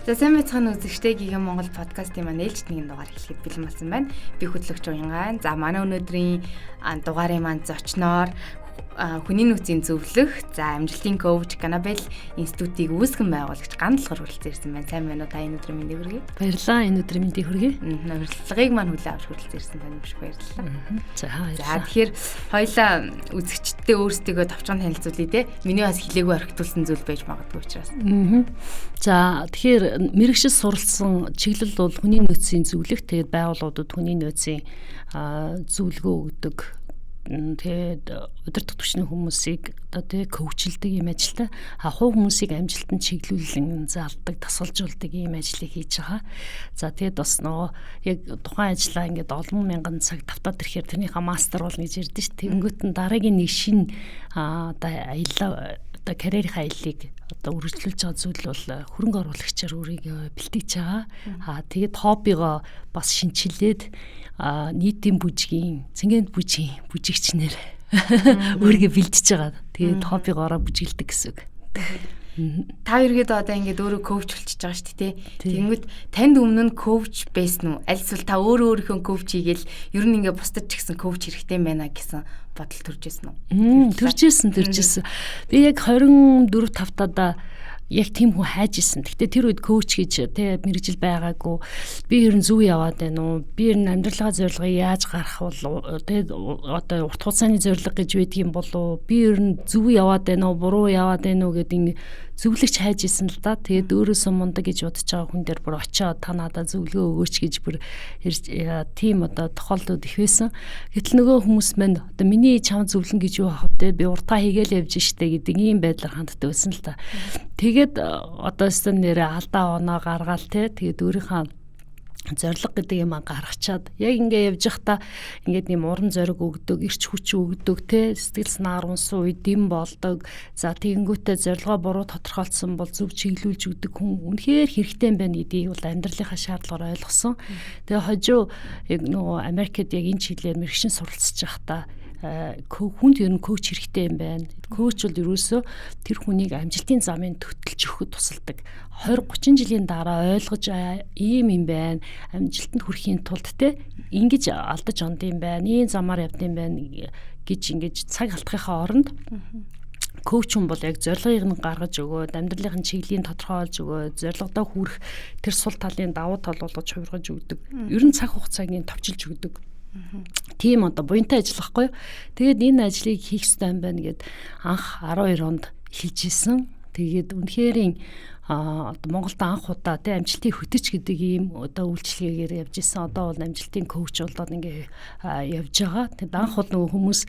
За сайн мэцхан үзэгчтэй Гигэн Монгол подкастын маань ээлжид нэгэн дугаар эхлэхэд бэлэн болсон байна. Би хөтлөгч Уянган. За манай өнөөдрийн дугаарын маань зочноор хүний нөөцийн зөвлөх, за амжилтын коуч Ганабел институтыг үүсгэн байгуулагч Гандлахар хүрэлцэн ирсэн байна. Сайн байна уу? Та энэ өдрийн мэндийг хүргэе. Баярлалаа. Энэ өдрийн мэндийг хүргэе. Урилгыг маань хүлээн авч хүрэлцэн ирсэн байна. Биш баярлалаа. За тэгэхээр хоёлаа үзэгчдээ өөрсдийгөө товчхон танилцуулъя те. Миний бас хэлээгүй орхитуулсан зүйл байж магадгүй учраас. За тэгэхээр мэрэгшил суралцсан чиглэл бол хүний нөөцийн зөвлөх, тэгээд байгууллагуудад хүний нөөцийн зөвлөгөө өгдөг. Тэгээд удирдах түвшний хүмүүсийг одоо тэг коучлдаг юм ажилтай. Хувь хүмүүсийг амжилтанд чиглүүлэн заалдаг, тасгалжуулдаг ийм ажлыг хийж байгаа. За тэгээд бас нөгөө яг тухайн ажлаа ингээд олон мянган цаг давтаад ирэхээр тэрнийхээ мастер болно гэж ярьдэн ш. Тэнгүүт нь дараагийн нэг шин одоо аялал одоо карьерийн аяллыг одоо үргэлжлүүлж байгаа зүйл бол хөрөнгө оруулагчаар өөрийгөө бэлтгэж байгаа. Тэгээд хоббигоо бас шинчилээд нийтийн бүжгийн, цэнгэнд бүжгийн бүжигчнэр өөрийгөө бэлдэж байгаа. Тэгээд хоббигоороо бүжгэлдэг гэсэн үг. Та ерөөдөө одоо ингээд өөрөө коуч болчихж байгаа шүү дээ. Тэнгүүд танд өмнө нь коуч байсан уу? Аль эсвэл та өөрийнхөө коуч хийгээл ер нь ингээд бусдад ч гэсэн коуч хэрэгтэй байна гэсэн бодол төрж ирсэн үү? Төрж ирсэн. Би яг 24 тавтаа яг тийм хүн хайж исэн. Гэхдээ тэр үед коуч гэж мэрэгжил байгаагүй. Би ер нь зөв яваад байна уу? Би ер нь амьдралаа зорилгыг яаж гарах бол одоо урт хугацааны зорилго гэж байдгийн болов? Би ер нь зөв яваад байна уу? Буруу яваад байна уу гэдэг зөвлөгч хайж исэн л да. Тэгээд өөрөөсөө мундаг гэж бодож байгаа хүн дээр бүр очиод та надад зөвлөгөө өгөөч гэж бүр тийм одоо тохиолдод их байсан. Гэтэл нөгөө хүмүүс маань одоо миний чам зөвлөн гэж юу авах вэ? Би уртаа хийгээл явж штэ гэдэг ийм байдлаар ханддаг байсан л да. Тэгээд одоо өстөн нэрээ алдаа оноо гаргаал тэгээд өөрийнхөө зориг гэдэг юм гаргачаад яг ингээ явж байхдаа ингээд нэм уран зориг өгдөг, эрч хүч өгдөг, сэтгэл санаа унсан үед дэм болдог. За тэгэнгүүтээ зорилгоо буруу тодорхойлсон бол зөв чиглүүлж өгдөг хүн үнэхээр хэрэгтэй байна гэдгийг бол амьдралынхаа шаардлагаар ойлгосон. Тэгээ хожуу яг нөгөө Америкт яг энэ чиглэлээр мэрэгшин суралцж байхдаа хүнд ер нь коуч хэрэгтэй юм байна. Коуч бол ерөөсөө тэр хүнийг амжилтын замын төтөлж өгөхөд тусалдаг. 20-30 жилийн дараа ойлгож ийм юм байна. Амжилтанд хүрэхийн тулд ингэж алдаж онд юм байна. Ийм замаар явд юм байна гэж ингэж цаг алдахынхаа оронд коуч хүн бол яг зорилгыг нь гаргаж өгөөд, амьдралын чиглэлийг тодорхойлж өгөөд, зорилгодоо хүрэх тэр сул талын давуу тал болгож хувиргаж өгдөг. Ер нь цаг хугацааг нь товчилж өгдөг. Тийм одоо буянтай ажил байхгүй. Тэгээд энэ ажлыг хийх ёстой юм байна гэд анх 12 онд хэлж исэн. Тэгээд үнэхэрийн одоо Монголд анх удаа амжилтын хөтөч гэдэг ийм одоо үйлчлэгээр явж исэн. Одоо бол амжилтын коуч болоод ингээ явж байгаа. Тэгээд анх бол нөгөө хүмүүс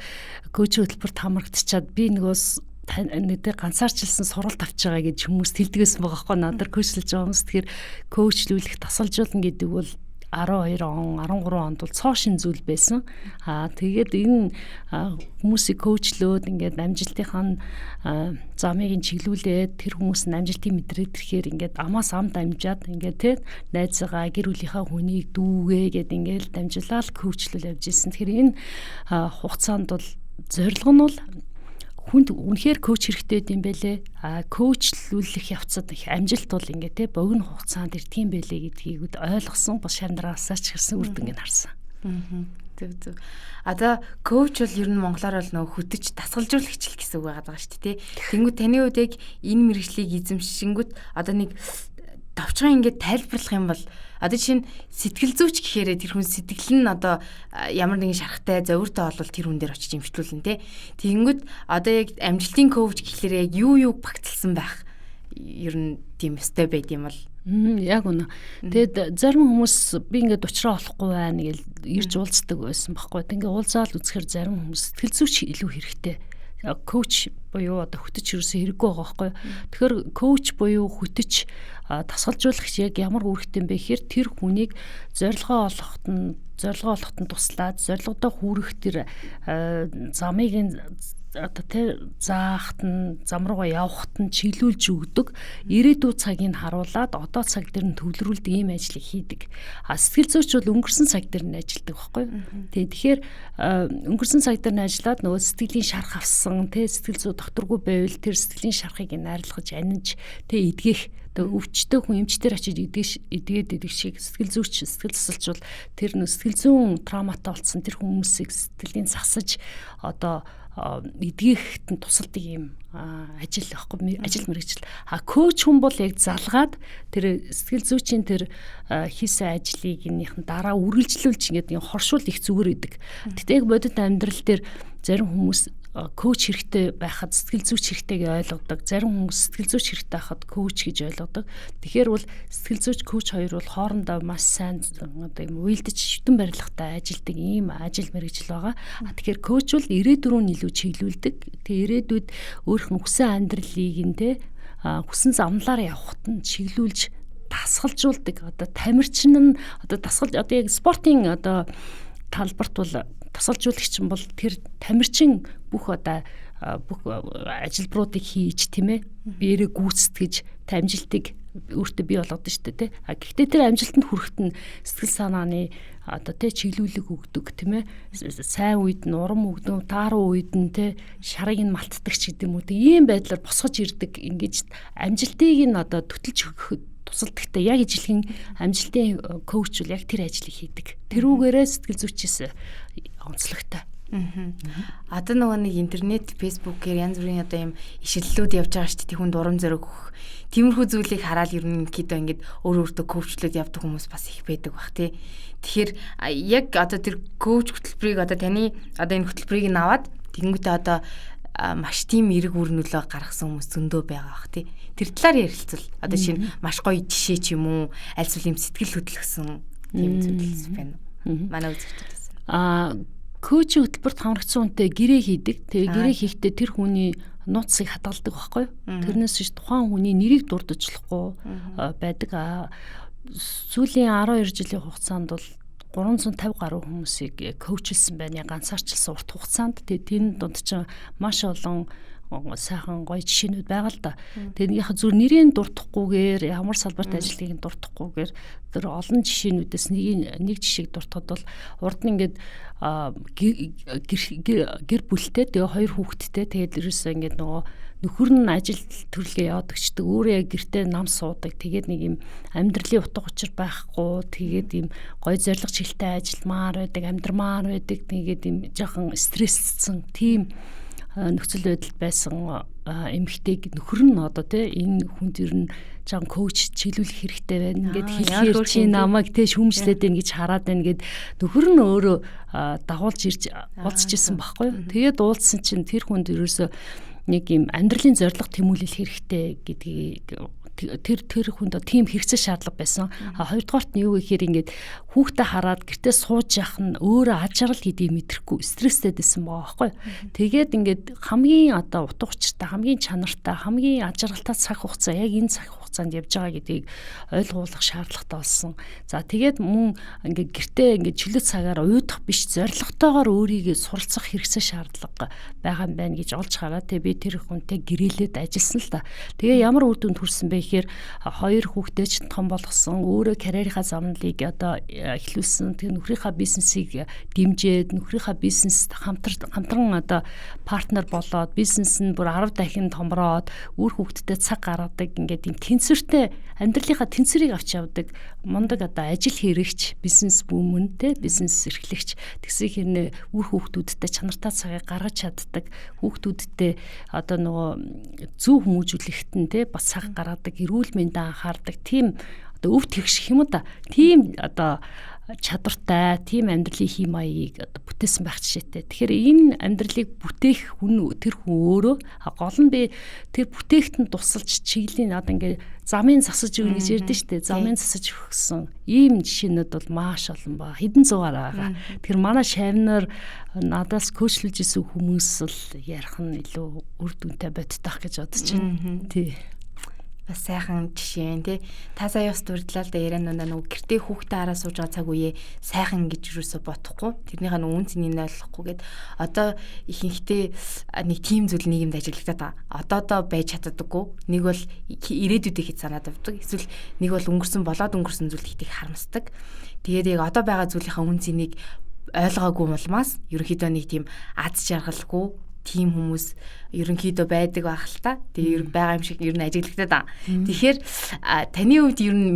коуч хөтөлбөрт хамрагдчихад би нэгдээ ганцаарчилсан суралт авч байгаа гэж хүмүүс хэлдэгсэн байгаа байхгүй. Надад коучлж байгаа хүмүүс тэгэхээр коучлүүлэх, тасалжуулна гэдэг бол 12 он, 13 онд бол цоо шин зүйл байсан. Тэгээд энэ хүмүүсийг коучлөөд ингээд амжилтынхаа замыг нь чиглүүлээд тэр хүмүүс нь амжилтыг мэдрээд ирэхээр ингээд амаас ам дамжаад ингээд найзгаа гэр бүлийнхаа хүнийг дүүгээ гэд ингээд дамжуулаад коучлол явж ирсэн. Тэгэхээр энэ хугацаанд бол зорилго нь бол хүнд үнэхээр коуч хэрэгтэй юм байлээ. Коучлүүлэх явцад их амжилт бол ингээ богино хугацаанд ирдэг юм байлээ гэдгийг ойлгосон. Бас шандраасаа ч хэрсэн үр дүнг нь харсан. Зөв. Одоо коуч бол ер нь монголоор бол нөгөө хөтөч дасгалжуулагч л гэсэн үг байгаа шүү дээ. Тэнгүүд таны үед яг энэ мэргэжлийг эзэмшингүүд одоо нэг товчхон ингээд тайлбарлах юм бол одоо чинь сэтгэл зүйч гэхээр тэр хүн сэтгэл нь одоо ямар нэгэн шарахтай зөвөртөө олвол тэр хүн дээр очиж эмчилүүлнэ те. Тэгэнгүүт одоо яг амжилтын коуч гэхлээр яг юу багталсан байх ер нь тийм өстэй байд юм бол яг үнэ. Тэгэд зарим хүмүүс би ингээд уучраа олохгүй байна гэж ирж уулздаг байсан байхгүй. Ингээ уулзаал үзэхэр зарим хүмүүс сэтгэл зүйч илүү хэрэгтэй. Коуч буюу одоо хөтөч ерөөсөө хэрэггүй байгаа байхгүй. Тэгэхээр коуч буюу хөтөч тасгалжуулагч яг ямар үүрэгтэй юм бэ гэхээр тэр хүнийг зорилгоо олоход нь туслаад зорилгодоо хүрэх тэр замыг нь одоо заахт нь зам руугаа явахт нь чиглүүлж өгдөг ирээдүйн цагийг харуулад одоо цаг дээр нь төвлөрүүлдэг ийм ажлыг хийдэг. Сэтгэл зүйч бол өнгөрсөн цаг дээр нь ажилладаг байхгүй. Тэгэхээр өнгөрсөн цаг дээр нь ажиллаад нөгөө сэтгэлийн шарх авсан сэтгэл зүй докторгүй байвал тэр сэтгэлийн шархыг найрлахж аниж эдгэх Тэгээ өвчтөе хүн эмчтэр очиж идгээд шиг сэтгэл зүйч сэтгэл засалч бол тэр сэтгэл зүйн травматай болсон тэр хүмүүсийг сэтгэлийн засаж одоо эдгийхт нь тусалдаг юм ажил واخгүй ажил мэргэжил. Коуч хүн бол яг залгаад тэр сэтгэл зүйчийн тэр хийсэн ажлыг энийхэн дараа үргэлжлүүлж ингээд хоршуул их зүгээр идэг. Гэтэ яг бодит амьдрал дээр зарим хүмүүс коуч хэрэгтэй байхад сэтгэл зүйч хэрэгтэйг ойлгодог. Зарим хүмүүс сэтгэл зүйч хэрэгтэй байхад коуч гэж ойлгодог. Тэгэхээр бол сэтгэл зүйч коуч хоёр бол хоорондоо маш сайн одоо юм уйлдаж шүтэн барилгатай ажилдаг ийм ажил мэргэжил байгаа. Тэгэхээр коуч бол ирээдүйн рүү илүү чиглүүлдэг. Тэгээ ирээдүйд өөрийнх нь хүсэн амьдралыг нь хүсэн замналаар явахт нь чиглүүлж дасгалжуулдаг. Одоо тамирчин нь одоо дасгал одоо яг спортын одоо талбарт бол тасалжуулагч нь бол тэр тамирчин бүх ажилбаруудыг хийж тийм ээ биеэрээ гүйцэтгэж амжилтыг өөртөө бий болгодог шүү дээ. Гэхдээ тэр амжилтанд хүрэхэд нь сэтгэл санааны одоо тэ чиглүүлэг өгдөг тийм ээ сайн үед нь урам өгдөг тааруу үед нь тэ шарыг нь малтдаг ч гэдэг юм уу ийм байдлаар босгож ирдэг ингэж амжилтыг нь одоо төтөлж өгөхөд тусалдагтай яг ижилхэн амжилтын коуч бол яг тэр ажлыг хийдэг. Тэрүүгээрээ сэтгэл зүйчээс онцлогтой. Одоо нөгөө нэг интернет, фэйсбүүкээр янз бүрийн одоо юм ишиллүүд явж байгаа шүү дээ. Хүн дурам зориг өгөх. Тиймэрхүү зүйлийг хараад ерөнхийдөө ингээд өөртөө коучлууд явдаг хүмүүс бас их байдаг бах тий. Тэгэхээр яг одоо тэр коуч хөтөлбөрийг одоо таны одоо энэ хөтөлбөрийг нь аваад тэгэнгүүтээ одоо маш тийм эрг үр нөлөө гаргасан хүмүүс зөндөө байгаа бах тий. Тэр талаар ярилцвал одоо шинэ маш гоё жишээ ч юм уу аль зүйл юм сэтгэл хөдлөсөн тийм зүйлс байна. Манай үзэгчдээс. Коуч хөтөлбөрт хамрагдсан хүнтэй гэрээ хийдэг. Тэгээ гэрээ хийхдээ тэр хүний нууцыг хадгалдаг байхгүй юу? Тэрнээс ч тухайн хүний нэрийг дурдчихлахгүй байдаг. Сүүлийн 12 жилийн хугацаанд бол 350 гаруй хүмүүсийг коучлсан байна. Ганцаарчилсан урт хугацаанд. Тэгээ тийм дунд чинь маш олон сайхан гоё жишээнүүд байгаа л да. Тэгээд яг зүр нэрийн дуртахгүйгээр ямар салбарт ажиллахыг дуртахгүйгээр тэр олон жишээнүүдээс нэг жишээг дуртахад бол урд нь ингээд гэр бүлтэй тэгээ хоёр хүүхэдтэй тэгээд ерөөсөө ингээд нөгөө нөхөр нь ажил төрлөө яваадагчдаг өөрөө яг гэртээ нам суудаг тэгээд нэг юм амьдралын утга учир байхгүй тэгээд юм гоё зориг чиглэлтэй ажилмаар байдаг амьдрмаар байдаг тэгээд юм жоохон стрессцсэн тийм нөхцөл байдал байсан эмэгтэйг нөхөр нь одоо энэ хүн төр нь жан коуч чиглүүлэх хэрэгтэй байна. Ингээд хэлэхээр чи намайг шүүмжлээд байна гэж хараад байна гэд нөхөр нь өөрөө дагуулж ирж уулзчихсан байхгүй юу. Тэгээд уулзсан чинь тэр хүнд ерөөсөө нэг юм амьдралын зорилго тэмүүлэл хэрэгтэй гэдгийг тэр хүнд тийм хэрэгцээ шаардлага байсан. Хоёрдугаарт нь юу гэхээр ингээд хүүхдээ хараад гэртээ сууж явах нь өөрөө аж аргал гэдгийг мэдрэхгүй стресстэй байсан байгаа байхгүй. Тэгээд ингээд хамгийн одоо утга учиртай, хамгийн чанартай, хамгийн аж аргалтай цаг хугацаа яг энэ цаг хугацаанд явж байгаа гэдгийг ойлгуулах шаардлагатай болсон. За тэгээд мөн ингээд гэртээ ингээд чөлөө цагаар уйдах биш зоригтойгоор өөрийгөө суралцах хэрэгцээ шаардлага байгаа юм байна гэж олж хараад тэгээд би тэр хүнтэй гэрээлээд ажилласан л да. Тэгээ ямар үр дүнд хүрсэн бэ гэхээр хоёр хүүхдээ ч том болгосон өөрөө карьерийнхаа замналыг одоо эхлүүлсэн. Тэгээ нөхрийнхаа бизнесийг дэмжиж нөхрийнхаа бизнест хамтран одоо партнер болоод бизнес нь бүр 10 дахин томроод үр хүүхдтэй цаг гаргадаг ингээд юм тэнцвэртэй амьдралынхаа тэнцвэрийг авч явдаг мундаг одоо ажил хэрэгч бизнес бүмэн те бизнес эрхлэгч тэгсэн хэрнээ үр хүүхдүүдтэй чанартай цагийг гаргаж чаддаг хүүхдүүдтэй одоо нөгөө зөв хүмүүжүүлэхт нь те бас цаг гаргадаг эрүүл мэндэд анхаардаг тийм одоо өв тэгших юм да тийм одоо чадвартай тийм амьдралын хий маягийг одоо бүтээсэн байх жишээтэй. Тэгэхээр энэ амьдралыг бүтээх хүн тэр хүн өөрөө гол нь би тэр бүтээгт нь тусалж чиглэлийн одоо ингээд замын засаж өгнө гэж ярьдэн штэ. Замын засаж өгсөн ийм жишээнүүд бол маш олон ба хэдэн зуугаар байгаа. Тэгэхээр манай шавнаар надаас коучлж исэн хүмүүс л ярих нь илүү үр дүнтэй бодтойх гэж бодож байна. Тий. Бас сайхан жишээ тий. Та сая бас дурдлаа л да ярианаа нөгөө гэртээ хүүхдээ хараа сууж байгаа цаг үеэ сайхан гэж юусоо бодохгүй. Тэрнийхээ нүн цэнийг ойлгохгүйгээд одоо ихэнхдээ нэг тийм зүйл нийгэмд ажиглагдаад байгаа. Одоо байж чаддаггүй. Нэг бол ирээдүйдээ хэд санаад авдаг. Эсвэл нэг бол болоод өнгөрсөн зүйл хийхийг харамсдаг. Тэгээд яг одоо байгаа зүйлийнхаа үн цэнийг ойлгоогүй болмаас ерөнхийдөө нэг тийм аз жаргалгүй тийм хүмүүс ерөнхийдөө байдаг байх л та. Тэгээ байгаа юм шиг ер нь ажиглагдаад байгаа. Тэгэхээр таны хувьд ер нь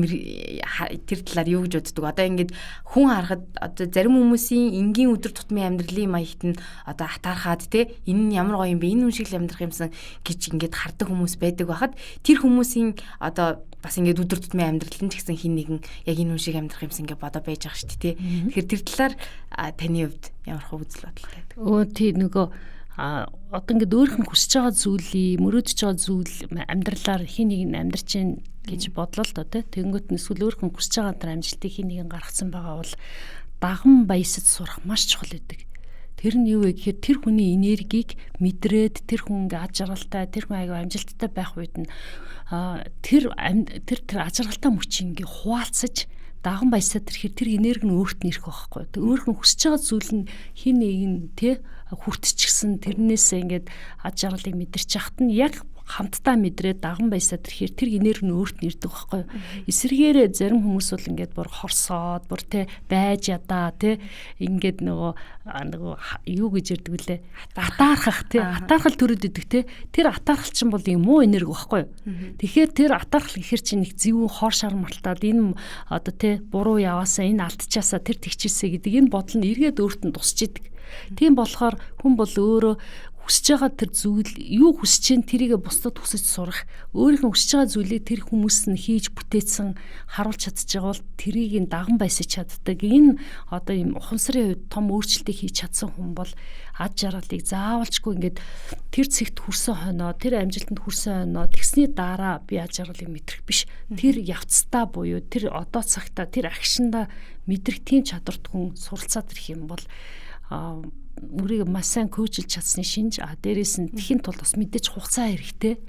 тэр талаар юу гэж боддог? Одоо ингээд хүн харахад одоо зарим хүмүүсийн энгийн өдөр тутмын амьдралын маягт нь одоо атаархаад те энэ нь ямар гоё юм бэ? Энэ хүн шиг л амьдрах юмсан гэж ингээд хардаг хүмүүс байдаг байхад тэр хүмүүсийн одоо бас ингээд өдөр тутмын амьдрал нь ч гэсэн хин нэгэн яг энэ хүн шиг амьдрах юмсан ингээд бодоо байж байгаа шүү дээ те. Тэгэхээр тэр талаар таны хувьд ямар хөө үзэл бодол байдаг? Тий нөгөө одоо ингээд өөрх нь хүсэж байгаа зүйлийг мөрөөдөж байгаа зүйл амьдралаар хин нэг нь амьдарч гин гэж бодлоо л доо тэгэнгүүт нь эсвэл өөрх нь хүсэж байгаа тэр амжилтыг хин нэг нь гаргацсан байгаа бол даган баясаж сурах маш чухал байдаг. Тэр нь юу вэ гэхээр тэр хүний энергийг мэдрээд тэр хүн ингээд аж аргалтай тэр хүн аяга амжилттай байх үед нь тэр аж аргалтай мөчийг ингээд хуваалцаж даган баясаад тэр энерги нь өөрт нь ирэх байхгүй. Тэг өөрх нь хүсэж байгаа зүйл нь хин нэг нь те хүртчихсэн тэрнээсээ ингээд аж аргалыг мэдэрч яхад нь яг хамтдаа мэдрээд даган баясаад тэр энерги нь өөрт нь ирдэг байхгүй. Эсвэргээрээ зарим хүмүүс бол ингээд бүр хорсоод бүр те байж ядаа те ингээд нөгөө юу гэж ярьдаг вүлээ атаархах те атаархал төрөд идэг те тэр атаархал чинь бол юм муу энерги байхгүй. Тэгэхээр тэр атаархал гэхэр чинь нэг зөвүүн хор шар мартаад энэ одоо те буруу яваасаа энэ алдчихаасаа тэр тэгчихсэн гэдэг энэ бодол нь эргээд өөрт нь тусч идэг. Тийм болохоор хүн бол өөрөө хүсэж байгаа тэр зүйл юу хүсэж чинь тэрийг бусдад хүсэж сурах өөрийнх нь хүсэж байгаа зүйлийг тэр хүмүүс нь хийж бүтээсэн харуулж чадчих байгаа бол тэрийг нь даган байсаж чаддаг. Энэ одоо юм ухамсарын хувьд том өөрчлөлтийг хийж чадсан хүн бол аж аргалыг заавалчгүй ингээд тэр цэгт хүрсэн хойноо тэр амжилтанд хүрсэн хойноо тэгсний дараа би аж аргалыг мэдрэх биш. Тэр явцдаа буюу тэр одоо цагтаа тэр агшинда мэдрэх тийм чадварт хүн суралцаад ирэх юм бол үрийг маш сайн коучилж чадсны шинж дээрээс нь тэхийн тулд бас мэдээж хугацаа хэрэгтэй.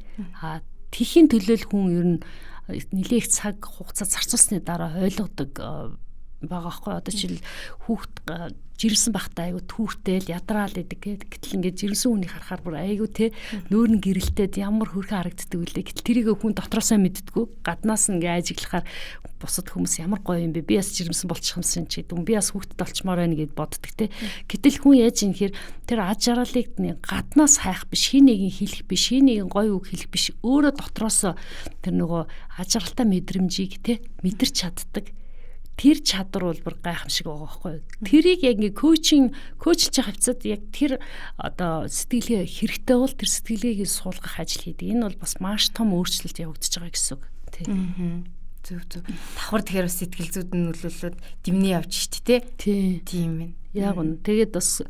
Тэхийн төлөөл хүн ер нь нэлээх цаг хугацаа зарцуулсны дараа ойлгодог байгаа хгүй. Одоо жишээл хүүхд жирэмсэн бахтай айгу түүртэл ядраал идэг гэтэл ингээд жирэмсэн хүнийг харахаар бүр айгу те нөөр нь гэрэлтээд ямар хөрхөн харагддаг үлээ гэтэл тэрийг хүн дотроосоо мэддэггүй гаднаас нь ингээд ажиглахаар бусад хүмүүс ямар гоё юм бэ би бас жирэмсэн болчих юмсан ч гэдэг би бас хүүхдэд олчмоор байна гэд боддог те гэтэл хүн яаж юм хэр тэр аж аргалыг гаднаас хайх биш хин нэгийг хэлэх биш хин нэгэн гоё үг хэлэх биш өөрөө дотроосоо тэр нөгөө аж аргалтай мэдрэмжийг те мэдэрч чаддаг. Тэр чадвар бол бүр гайхамшиг байгаа байхгүй юу. Тэрийг яг ингээ коучилж байгаа хавцад яг тэр одоо сэтгэлгээ хэрэгтэй бол тэр сэтгэлгээг суулгах ажил хийдэг. Энэ бол бас маш том өөрчлөлт явагдаж байгаа гэсэн үг. Тийм. Зөв. Давхар тэгэхээр бас сэтгэл зүйд нь нөлөөлөд дэмний явж штэ тий. Тийм ээ. Яг нь тэгээд бас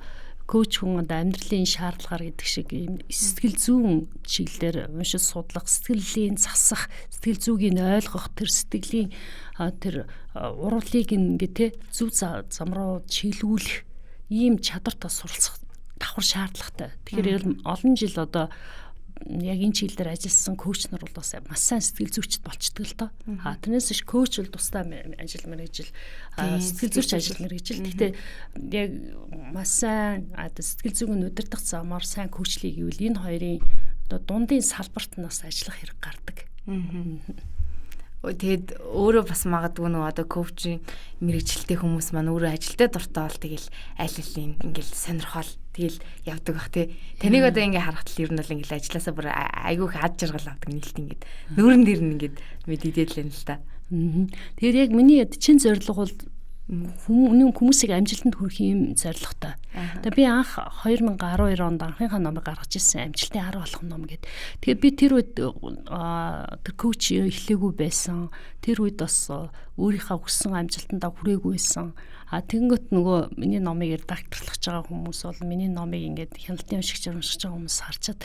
коуч хүн амьдралын шаардлагаар гэдэг шиг юм сэтгэл зүйн чиглэлээр уншиж судлах, сэтгэлийн засах, сэтгэл зүйг нь ойлгох, тэр сэтгэлийн тэр уруулыг ингээ те зөв зам руу чиглүүлэх ийм чадвартаа суралцах давхар шаардлагатай. Тэгэхээр олон жил одоо яг энэ чиглэлээр ажилласан коуч нар бол бас маш сайн сэтгэл зүйчд болчдөг л доо. Тэрнээс биш коуч бол тусдаа ажил мэргэжил сэтгэл зүйч ажил мэргэжил. Гэхдээ яг маш сайн сэтгэл зүйн удирдах замаар сайн коучлийг гэвэл энэ хоёрын одоо дундын салбарт нас ажиллах хэрэг гардаг. Тэгээд өөрөө бас магадгүй нөгөө одоо коучинг мэргэжилтэй хүмүүс маань өөрөө ажилдаа дуртай бол тэгэл аль алин ингээл сонирхол тэгэл явдаг бах тий. Таныг одоо ингээ харахад л ер нь бол ингээл ажилласаа бүр айгүйх ад жаргал авдаг нийлт ингээд нүүрэн дээр нь ингээд мэдээд л юм л та. Тэгэхээр яг миний чин зорилго бол хүмүүсийг амжилтанд хүрэх юм зорилготой. Тэгээ би анх 2012 онд анхныхаа номыг гаргаж ирсэн амжилтын 10 алхам ном гэдэг. Тэгээд би тэр үед тэр коуч эхлээгүй байсан. Тэр үед бас өөрийнхөө хүссэн амжилтандаа хүрээгүй байсан. Тэгэнгөт нөгөө миний номыг редакторлах байгаа хүмүүс бол миний номыг ингээд хяналтын уншигчаар уншиж байгаа хүмүүс харчаад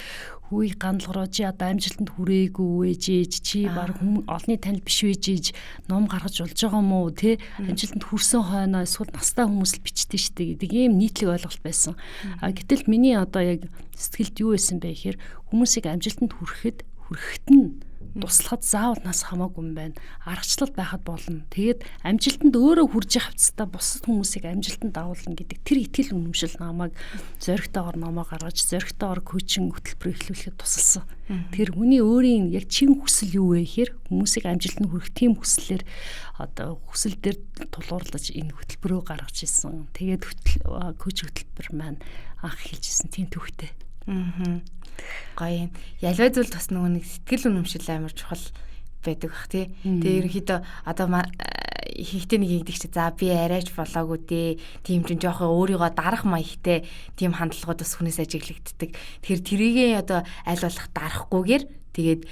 хүй гандлгароо чи одоо амжилтанд хүрээгүй ээжээж чи баг олны танил биш ээжээж ном гаргаж болж байгаа мó те амжилтанд хүрсэн хойноо эсвэл настай хүмүүс л бичдэг штэ гэдэг ийм нийтлэг ойлголт байсан. Гэтэл миний одоо яг сэтгэлд юу байсан бэ гэхээр хүмүүсийг амжилтанд хүрэхэд нь туслахад заавал нас хамаагүй юм байна. Аргачлал байхад болно. Тэгээд амжилтанд өөрөө хүрж явцдаа бусад хүмүүсийг амжилтанд дагуулна гэдэг тэр итгэл үнэмшил намайг зоригтойгоор номоо гаргаж, зоригтойгоор коучинг хөтөлбөр эхлүүлэхэд тусалсан. Тэр хүний өөрийн яг чин хүсэл юу вэ гэхээр хүмүүсийг амжилтанд хүргэх тийм хүслээр одоо хүсэл дээр тулгуурлаж энэ хөтөлбөрөө гаргаж ирсэн. Тэгээд коуч хөтөлбөр маань анх эхэлжсэн тийм төвхтэй. Гоё юм. Ялваа зүйл бас нөгөө нэг сэтгэл үнэмшил амар чухал байдаг бах тий. Тэгээ ерөнхийдөө одоо ихэнхдээ нэг ингэдэг чи за би арайч болоогүй дээ. Тийм ч жоохон өөрийгөө дарах маягтай тийм хандлагууд бас хүнээс ажиглагддаг. Тэгэхээр тэрийгээ одоо аль болох дарахгүйгээр тэгээд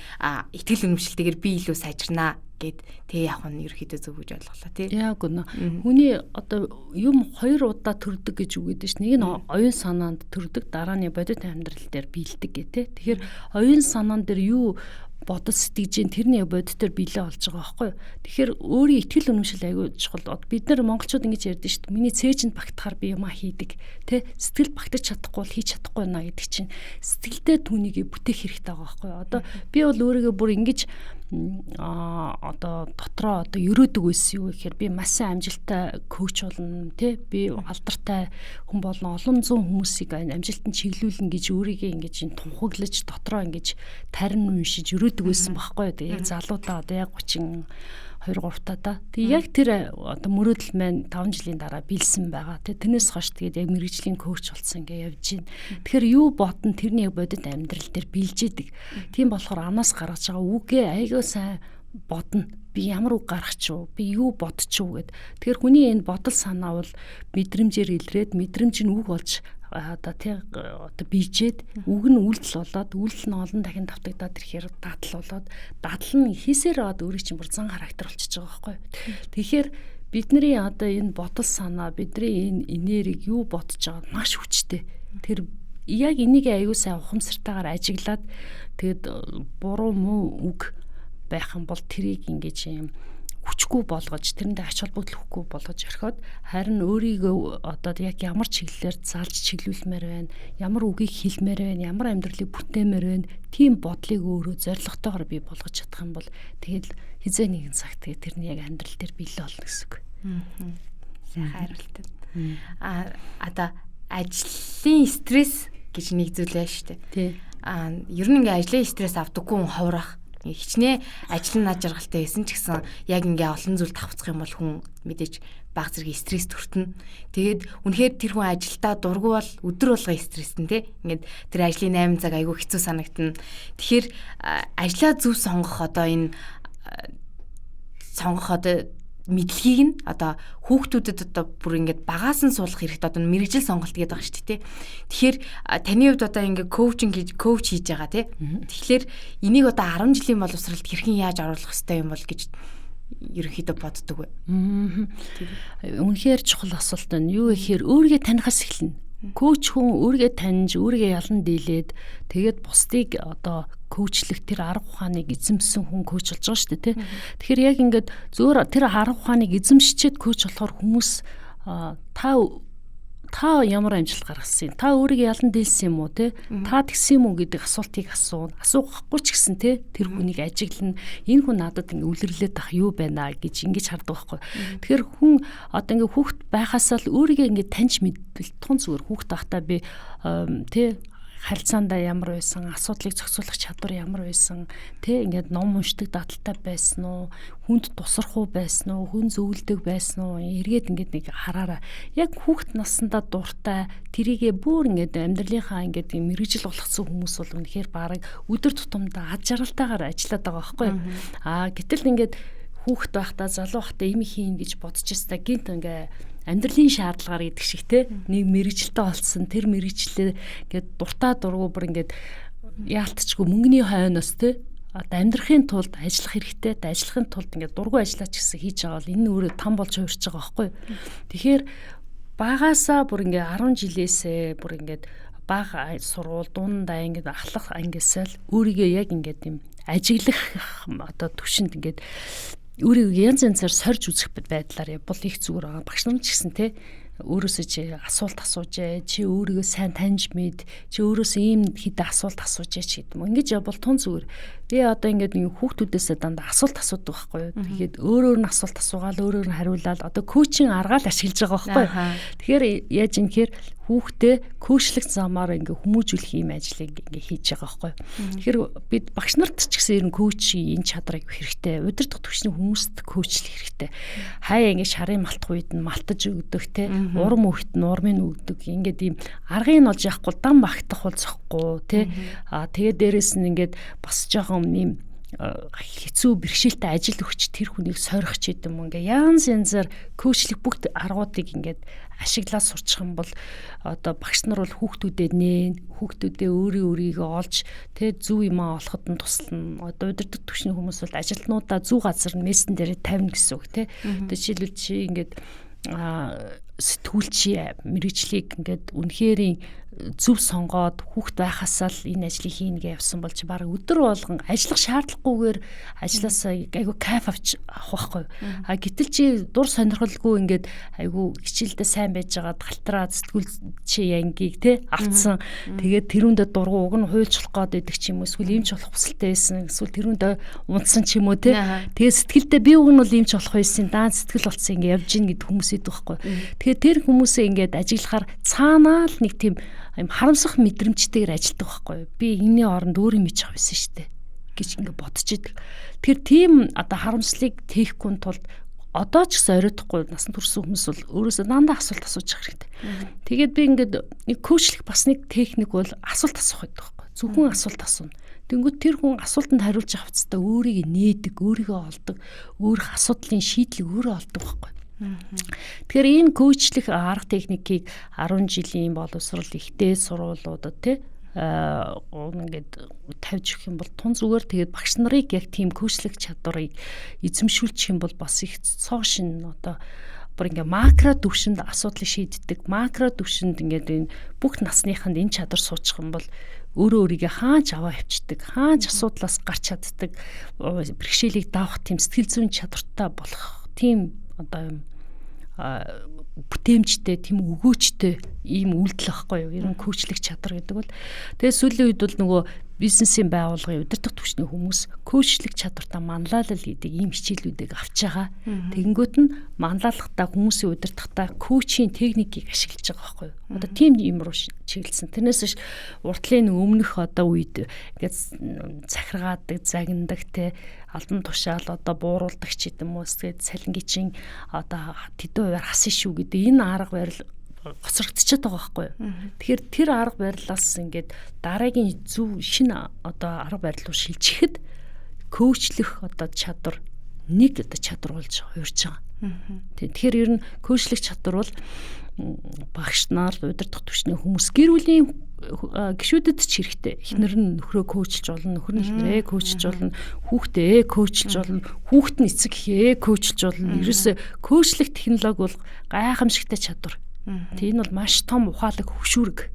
итгэл үнэмшилтэйгээр би илүү сайжирнаа гэд тэг явах нь ерөөхдөө зөв гэж ойлголоо тий. Яг үнэ. Хүний одоо юм 2 удаа төрдөг гэж үгээд ш. Нэг нь оюун санаанд төрдөг, дараа нь бодит амьдрал дээр биелдэг гэ тий. Тэгэхээр оюун санаан дээр юу бодож сэтгэж जैन тэрний бодитоор биелээ болж байгаа байхгүй юу. Тэгэхээр өөрийн итгэл үнэмшил аягүй чухал. Бид нар монголчууд ингэж ярьдэн шүү дээ. Миний цээжинд багтахаар би юмаа хийдэг. Тэ сэтгэл багтаж чадахгүй бол хийж чадахгүй наа гэдэг чинь сэтгэлдээ түүнийг бүтээх хэрэгтэй байгаа байхгүй юу. Одоо би бол өөрийгөө бүр ингэж одоо дотроо одоо өрөөдөг байсан юу гэхээр би маш сайн амжилттай коуч болно тий би алдартай хүн болно олон зуун хүмүүсийг амжилтанд чиглүүлнэ гэж өөрийгөө ингэж тунхаглаж дотроо ингэж тарин уншиж өрөөдөг байсан байхгүй юу. Яг залуудаа одоо яг 30 2-3 та. Тэг яг тэр одоо мөрөөдөл маань 5 жилийн дараа биелсэн байгаа. Тэрнээс хойш тэгээд яг мэргэжлийн коуч болсон ингээ явж байна. Тэгэхээр юу бодон тэрний бодит амьдрал дээр биелж идэг. Тийм болохоор анаас гаргаж байгаа үгээ айгаа сайн бодно. Би ямар үг гаргах ч юу, би юу бодчих уу гэд. Тэгэхээр хүний энэ бодол санаа бол мэдрэмжээр илрээд мэдрэмж нь үг болж одоо бийжээд үг нь үйлдэл болоод үйлдэл нь олон дахин давтагдаад ирэхээр дадал болоод дадал нь хийсээр аваад өөрийн чинь бүр зан характер болчихж байгаа байхгүй. Тэгэхээр бидний одоо энэ бодол санаа бидний энэ энерги юу бодож байгаа маш хүчтэй. Тэр яг энийг аягүй сайн ухамсартайгаар ажиглаад тэгэд буруу муу үг байх юм бол тэрийг ингэж юм хүчгүй болгож тэрэндээ ач холбогдол болгож орхиод харин өөрийгөө одоо яг ямар чиглэлээр залж чиглүүлмээр байна, ямар үгийг хэлмээр байна, ямар амьдралыг бүтээмээр байна, тийм бодлыг өөрөө зоригтойгоор бий болгож чадах юм бол тэгэл хизээ нэгэн цагт тэгээ тэрний яг амьдрал дээр биелэл болно гэсэн үг. Сайхан хариултад. Одоо ажлын стресс гэж нэг зүйл байна шүү дээ. Тий. Ер нь ингээ ажлын стресс авдаггүй хүн ховрах хичнээн ажил нь над жаргалтай байсан ч гэсэн яг ингээ олон зүйл давхцах юм бол хүн мэдээж баг зэрэг стресс төртнө. Тэгээд үнэхээр тэр хүн ажилдаа дургу бол өдөр болго стресстэн тий. Ингээд тэр ажлын 8 цаг айгүй хэцүү санагдана. Тэгэхээр ажлаа зөв сонгох одоо энэ мэдлэгийг нь одоо хүүхдүүдэд одоо бүр ингээд багаас нь суулгах хэрэгтэй одоо мэрэгжил сонголт гэдэг байгаа шүү дээ. Тэгэхээр таны хувьд одоо ингээд коуч хийж байгаа тий. Тэгэхээр энийг одоо 10 жилийн боловсролд хэрхэн яаж оруулах хэрэгтэй юм бол гэж ерөнхийдөө боддог бай. Үнэхээр чухал асуулт байна. Юу гэхээр өөрийгөө танихаас эхэлнэ. Коуч хүн өөрийгөө таньж, өөрийгөө ялан дийлээд тэгээд бусдыг одоо коучлэх тэр арга ухааныг эзэмсэн хүн коуч болж байгаа шүү дээ, тий. Тэгэхээр яг ингээд зөөр тэр арга ухааныг эзэмшчихэд коуч болохоор хүмүүс та ямар амжилт гаргасан юм? Та өөрийгөө ялан дийлсэн юм уу, тий? Та тэгсэн юм уу гэдэг асуултыг асуухгүй ч гэсэн тий тэр хүнийг ажиглана. Энэ хүн надад ингэ үлрэглээд ах юу байна гэж ингэж хардаг байхгүй. Тэгэхээр хүн одоо ингэ хүүхэд байхасаа л өөрийгөө ингэ таньж мэдвэл тун зүгээр хүүхэд байхдаа би тий харилцаандаа ямар байсан, асуудлыг зохицуулах чадвар ямар байсан, тэ ингээд ном уншдаг дадалтай байсан уу, хүнд тусрах уу байсан уу, хүн зөвлөдөг байсан уу, эргээд ингээд нэг хараараа. Яг хүүхэд наснда дуртай, тэрийгээ бүр ингээд амьдралынхаа ингээд мэрэгжил болгоцсон хүмүүс бол үнэхээр бараг өдөр тутамдаа ад жаргалтайгаар ажилладаг байгаа байхгүй юу? Гэтэл ингээд хүүхэд байхдаа залуу байхдаа им хийн гэж бодож байсаа гинт ингээ амьдралын шаардлагаар гэдэг шиг те нэг мэрэгжилтэй болсон тэр мэрэгчлээ ингээд дуртай дургу бүр ингээд яалтчгүй мөнгөний хойноос те амьдрахын тулд ажиллах хэрэгтэй ажиллахын тулд ингээд дургу ажиллаач гэсэн хийж байгаа бол энэ өөрөө там болж хувирч байгаа байхгүй. Тэгэхээр багаасаа бүр ингээд 10 жилээсээ бүр ингээд бага сургууль дундаа ингээд ахлах ангиасаа л өөрийгөө яг ингээд юм ажиглах одоо төвшөнд ингээд өөрийгөө янз янзаар сорж үзэх байдлаар бол их зүгээр байгаа. Багш нар ч гэсэн те өөрөөсөө чи асуулт асууж, чи өөрийгөө сайн таньж мэд, чи өөрөөсөө ийм хэдэн асуулт асууж ч гэдэг юм. Ингэж явбал тун зүгээр. Би одоо ингээд нэг хүүхдүүдээсээ дандаа асуулт асуудаг байхгүй юу. Тэгээд өөр нь асуулт асуугаал, өөр нь хариулаад одоо коучинг аргаал ашиглаж байгаа байхгүй юу. Тэгэхээр яаж юм гэхээр хүүхдээ көөчлөх замаар ингээ хүмүүжүүлэх юм ажлыг ингээ хийж байгаа байхгүй. Тэгэхээр бид багш нарт ч гэсэн ерэн коучийн энэ чадрыг хэрэгтэй. Удирдах түвшний хүмүүст коучлэх хэрэгтэй. Хаяа ингээ шарын малтах үед нь малтаж өгдөг те. Урам өгт нь урмыг өгдөг. Ингээд ийм аргыг нь олж явахгүй дан багтах бол зохгүй те. Тэгээд дээрэс нь ингээд бас жоохон ийм хэцүү бэрхшээлтэй ажил өгч тэр хүнийг сойрох ч гэдэм юм ингээ янз янзаар коучлэх бүгд аргуудыг ингээд ашиглаад сурчих юм бол одоо багш нар бол хүүхдүүдээ өөрийгөө олж тэ зөв юмаа олоход нь туслана. Одоо удирдах түвшний хүмүүс бол ажилтнуудаа зөв газар нь мессен дээр тавина гэсэн үг тэ. Одоо жишээлбэл чи ингээд сэтгүүлчийн мэрэгжлийг ингээд үнэхэрийн зөв сонгоод хүүхд байхасаа л энэ ажлыг хийнэ гэж явсан бол чи баг өдөр болгон ажиллах шаардлагагүйгээр ажилласаа айгу кайф авах байхгүй. Гэтэл чи дур сонирхолгүй ингээд айгу хичээлдээ сайн байж байгаа галтараа сэтгүүлчийн янгийг те автсан. Тэгээд тэрүүндээ дургу уг нь хуйлчлах гээд байдаг ч юм уу эсвэл имч болох хүсэлтэй байсан. Эсвэл тэрүүндээ унтсан ч юм уу те. Тэгээд сэтгэлдээ би уг нь бол имч болох байсан. Даан сэтгэл болцсон ингээд явж гин гэдэг хүмүүс идэг байхгүй. Тэгэхээр тэр хүмүүсээ ингээд ажиллахаар цаанаа л нэг тийм харамсах мэдрэмжтэйгээр ажилдаг байхгүй. Би энэний оронд өөрөө мэдчих байсан шүү дээ гэж ингээд бодож идэг. Тэгэхээр тийм одоо харамслыг тээхгүй тулд одоо ч гэсэн оройтхгүй насан турш хүмүүс бол өөрөөсөө дандаа асуулт асууж явах хэрэгтэй. Тэгээд би ингээд нэг коучлэх бас нэг техник бол асуулт асуух гэдэг байхгүй. Зөвхөн асуулт асууна. Тэнгүүд тэр хүн асуултанд хариулж авцдаа өөрийгөө нээдэг, өөрийгөө олдог, өөрөх асуудлын шийдлийг өөрөө олдог байхгүй. Тэгэхээр энэ коучлэх арга техникийг 10 жилийн боловсрол ихтэй сургуулиудад тий ингээд тавьж өгөх юм бол тун зүгээр тэгээд багш нарыг яг тийм коучлэх чадварыг эзэмшүүлчих юм бол бас их цоо шин одоо бүр ингээ макро төвшөнд асуудлыг шийддэг, макро төвшөнд ингээд энэ бүх насныханд энэ чадвар суучих юм бол өөрийгөө хаач аваа авчдаг, хаач асуудлаас гарч чаддаг, бэрхшээлийг давах тийм сэтгэл зүйн чадвартай болох тийм одоо бүтээмжтэй, тийм өгөөчтэй ийм үйлдэл ахгүй юу? Ер нь коучлэх чадвар гэдэг бол тэгээ сүүлийн үед бол нөгөө бизнесийн байгууллагын удирдах түвшний хүмүүс коучлэх чадвартаа манлайлал гэдэг ийм хичээлүүдийг авч байгаа. Тэгэнгүүт нь манлайлахтаа хүмүүсийн удирдахтаа коучийн техникийг ашиглаж байгаа байхгүй юу? Одоо тийм юм руу чиглэсэн. Тэрнээс биш уртлын өмнөх одоо үед ингээд захиргаадаг, загнадаг те алдан тушаал одоо бууруулдаг ч гэдэм үү тэгээд салингийн одоо тэдэн хувиар хасан шүү гэдэг энэ арга барил гоцрогдчиход байгаа байхгүй юу. Тэгэхээр тэр арга барилаас ингээд дараагийн зөв шинэ одоо арга барил руу шилжихэд коучлэх одоо чадвар нэг одоо чадвар болж хувирч байгаа. Тэгэхээр ер нь коучлэх чадвар бол багш нар удирдах түвшний хүмүүс гэр бүлийн гишүүдэд ч хэрэгтэй. Эхнэр нь нөхрөө коучлж болно, нөхөр нь эхнэрээ коучлж болно, хүүхдээ коучлж болно, хүүхэд нь эцэг эхээ коучлж болно. Ерөөсөө коучлэх технологи бол гайхамшигтай чадвар. Тийм бол маш том ухаалаг хөвшүүрэг.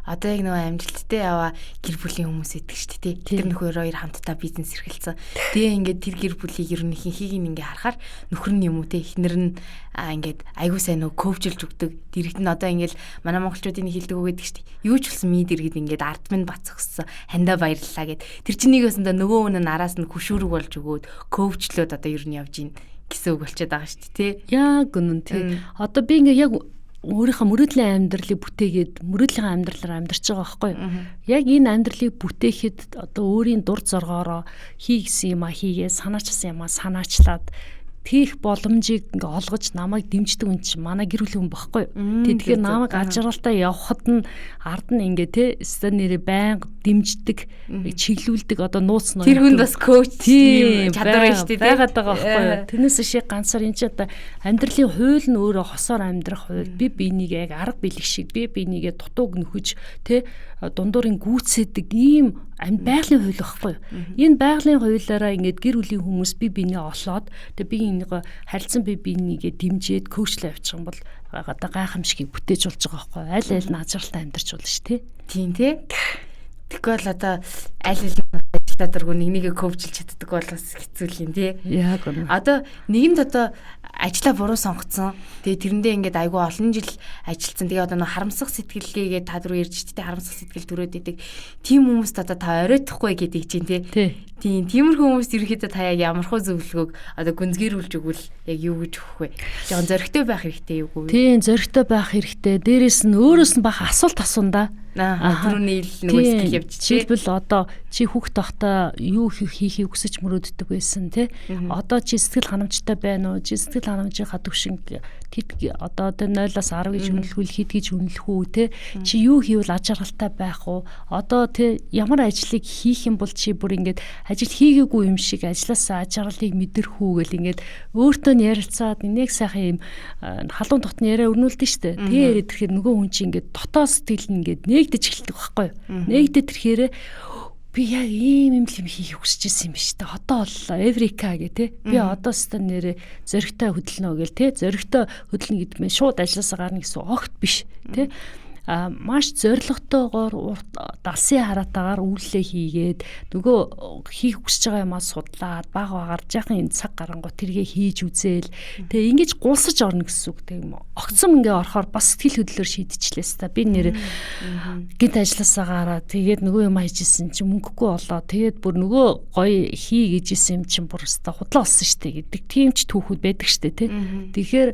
Одоо яг нөгөө амжилттай яваа гэр бүлийн хүмүүс идэг шүү дээ. Тэр нөхөр хоёр хамтдаа бизнес эрхэлсэн. Тэгээ ингээд тэр гэр бүлийг ер нь ихэнхийг ингээ харахаар нөхөр нь юм уу те эхнэр нь ингээд айгуу сайн нөгөө коучилж өгдөг. Дэрэгт нь одоо ингээл манай монголчуудын хэлдэг үг гэдэг шүү дээ. Юу ч болсон мий дэргэд ингээд ард минь бацгсан. Хандаа баярлалаа гэд. Тэр чинь нэг өсөндө нөгөө хүн нь араас нь хөшүүрэг болж өгөөд коучлоод одоо ер нь явж ийн гэсэн үг болчиход байгаа шүү дээ те. Яг үнэн тий. Одоо би ингээ яг өөрийнхөө мөрөөдлийн амьдралыг бүтээгээд мөрөөдлийн амьдралаар амьдарч байгаа байхгүй юу? Яг энэ амьдралыг бүтээхэд одоо өөрийн дур зоргоороо хийгсэн юм а хийгээ, санаачсан юм а санаачлаад тийх боломжийг ингээ олгож намайг дэмждэг хүн чинь манай гэр бүлийн хүн багхгүй юу? Тэгэхээр намайг ажралтай явахад нь ард нь ингээ те стан нэрээ байнга дэмждэг, чиглүүлдэг одоо нууц ноён. Тэр хүн бас коуч тийм чадвар шүү дээ. Байгаад байгаа байхгүй юу? Тэрнээс шиг ганцаар энэ ч одоо амьдралын хууль нь өөрөө хосоор амьдрах хууль. Би биенийг яг арга бэлэг шиг би бинийгээ дутууг нөхөж те дундуурын гүйцэдэг ийм байгалийн хууль байхгүй юу? Энэ байгалийн хуулиараа ингээд гэр бүлийн хүмүүс би бинээ олоод тэгээ би энийг харилцан би бинийгээ дэмжиж коучлаа явуучих юм бол одоо гайхамшигыг бүтээж болж байгаа байхгүй юу? Аль аль нь ажралтай амьдарч болно шүү тий. Тийм тий. Тэгвэл одоо аль аль ажилтаа дургу нэгнийг коучилж чаддаг бол бас хэцүү л юм тий. Яг үнэ. Одоо нийгэмд одоо ажлаа буруу сонгоцсон. Тэгээ тэрэндээ ингээд айгүй олон жил ажилласан. Тэгээ одоо харамсах сэтгэлгээгээ та дөрөв ярьж тий харамсах сэтгэл төрөөд идэг. Тим хүмүүст одоо та оройтхгүй гэдэг чинь тий. Тиймэрхүү хүмүүст ерөөхдөө та яг ямархуу зөвлөгөөг одоо гүнзгийрүүлж өгвөл яг юу гэж өгөх вэ? Жохон зөрөгтэй байх хэрэгтэй юу гүй? Тийм, зөрөгтэй байх хэрэгтэй. Дээрээс нь өөрөөс нь бах асуулт асуунда. Түрүүний нөгөө сэтгэл явж чи. Жишээлбэл одоо чи хүүхд тахта юу хийхийг хүсэж мөрөөддөг байсан тий. Одоо чи сэтгэл ханамжтай байна уу? Чи сэтгэл ханамжийнхаа төвшинг одоо 0-аас 10 гэж үнэлэхүүл хэд гэж үнэлэх үү тий. Чи юу хийвэл аж аргалтай байх уу? Одоо тий ямар ажлыг хийх юм бол чи бүр ингээд ажил хийгээгүй юм шиг ажлаасаа аж аргалыг мэдэрхүү гэл ингээд өөртөө ярилцаад нэг сайхан юм халуун дотны яриа өрнүүлдэн штэ. Тэгээ яриад ирэхээр нөгөө хүн чи ингээд дотоод сэтгэл нь ингээд нэгдэж эхэлдэг байхгүй юу? Нэгдэж ирэхээр би яг ийм юм хийх хүсэж ирсэн юм биш үү? Одоо боллоо Эврика гэ тэ. Би одоо стан нэрэ зөрөгтэй хөдөлнө гэл тэ. Зөрөгтэй хөдөлнө гэдмээ шууд ажилласаа гарна гэсэн огт биш тэ. Маш зоригтойгоор далсын хараатаагаар үйлээ хийгээд нөгөө хийх хүсэж байгаа юмаа судлаад баг багаар жаахан энэ цаг гарангуй тэргээ хийж үзээл тэгээ ингэж гулсаж орно гэсэн үг тийм огцом ингээ орохоор бас сэтгэл хөдлөлөөр шийдчихлээс та би нэр гинт ажилласаа гараа тэгээд нөгөө юм хийжсэн чинь мөнгөгүй болоо тэгээд бүр нөгөө гоё хий гэжсэн юм чинь бүр өстой худлаа болсон штэ гэдэг тийм ч түүхүүд байдаг штэ тий тэгэхээр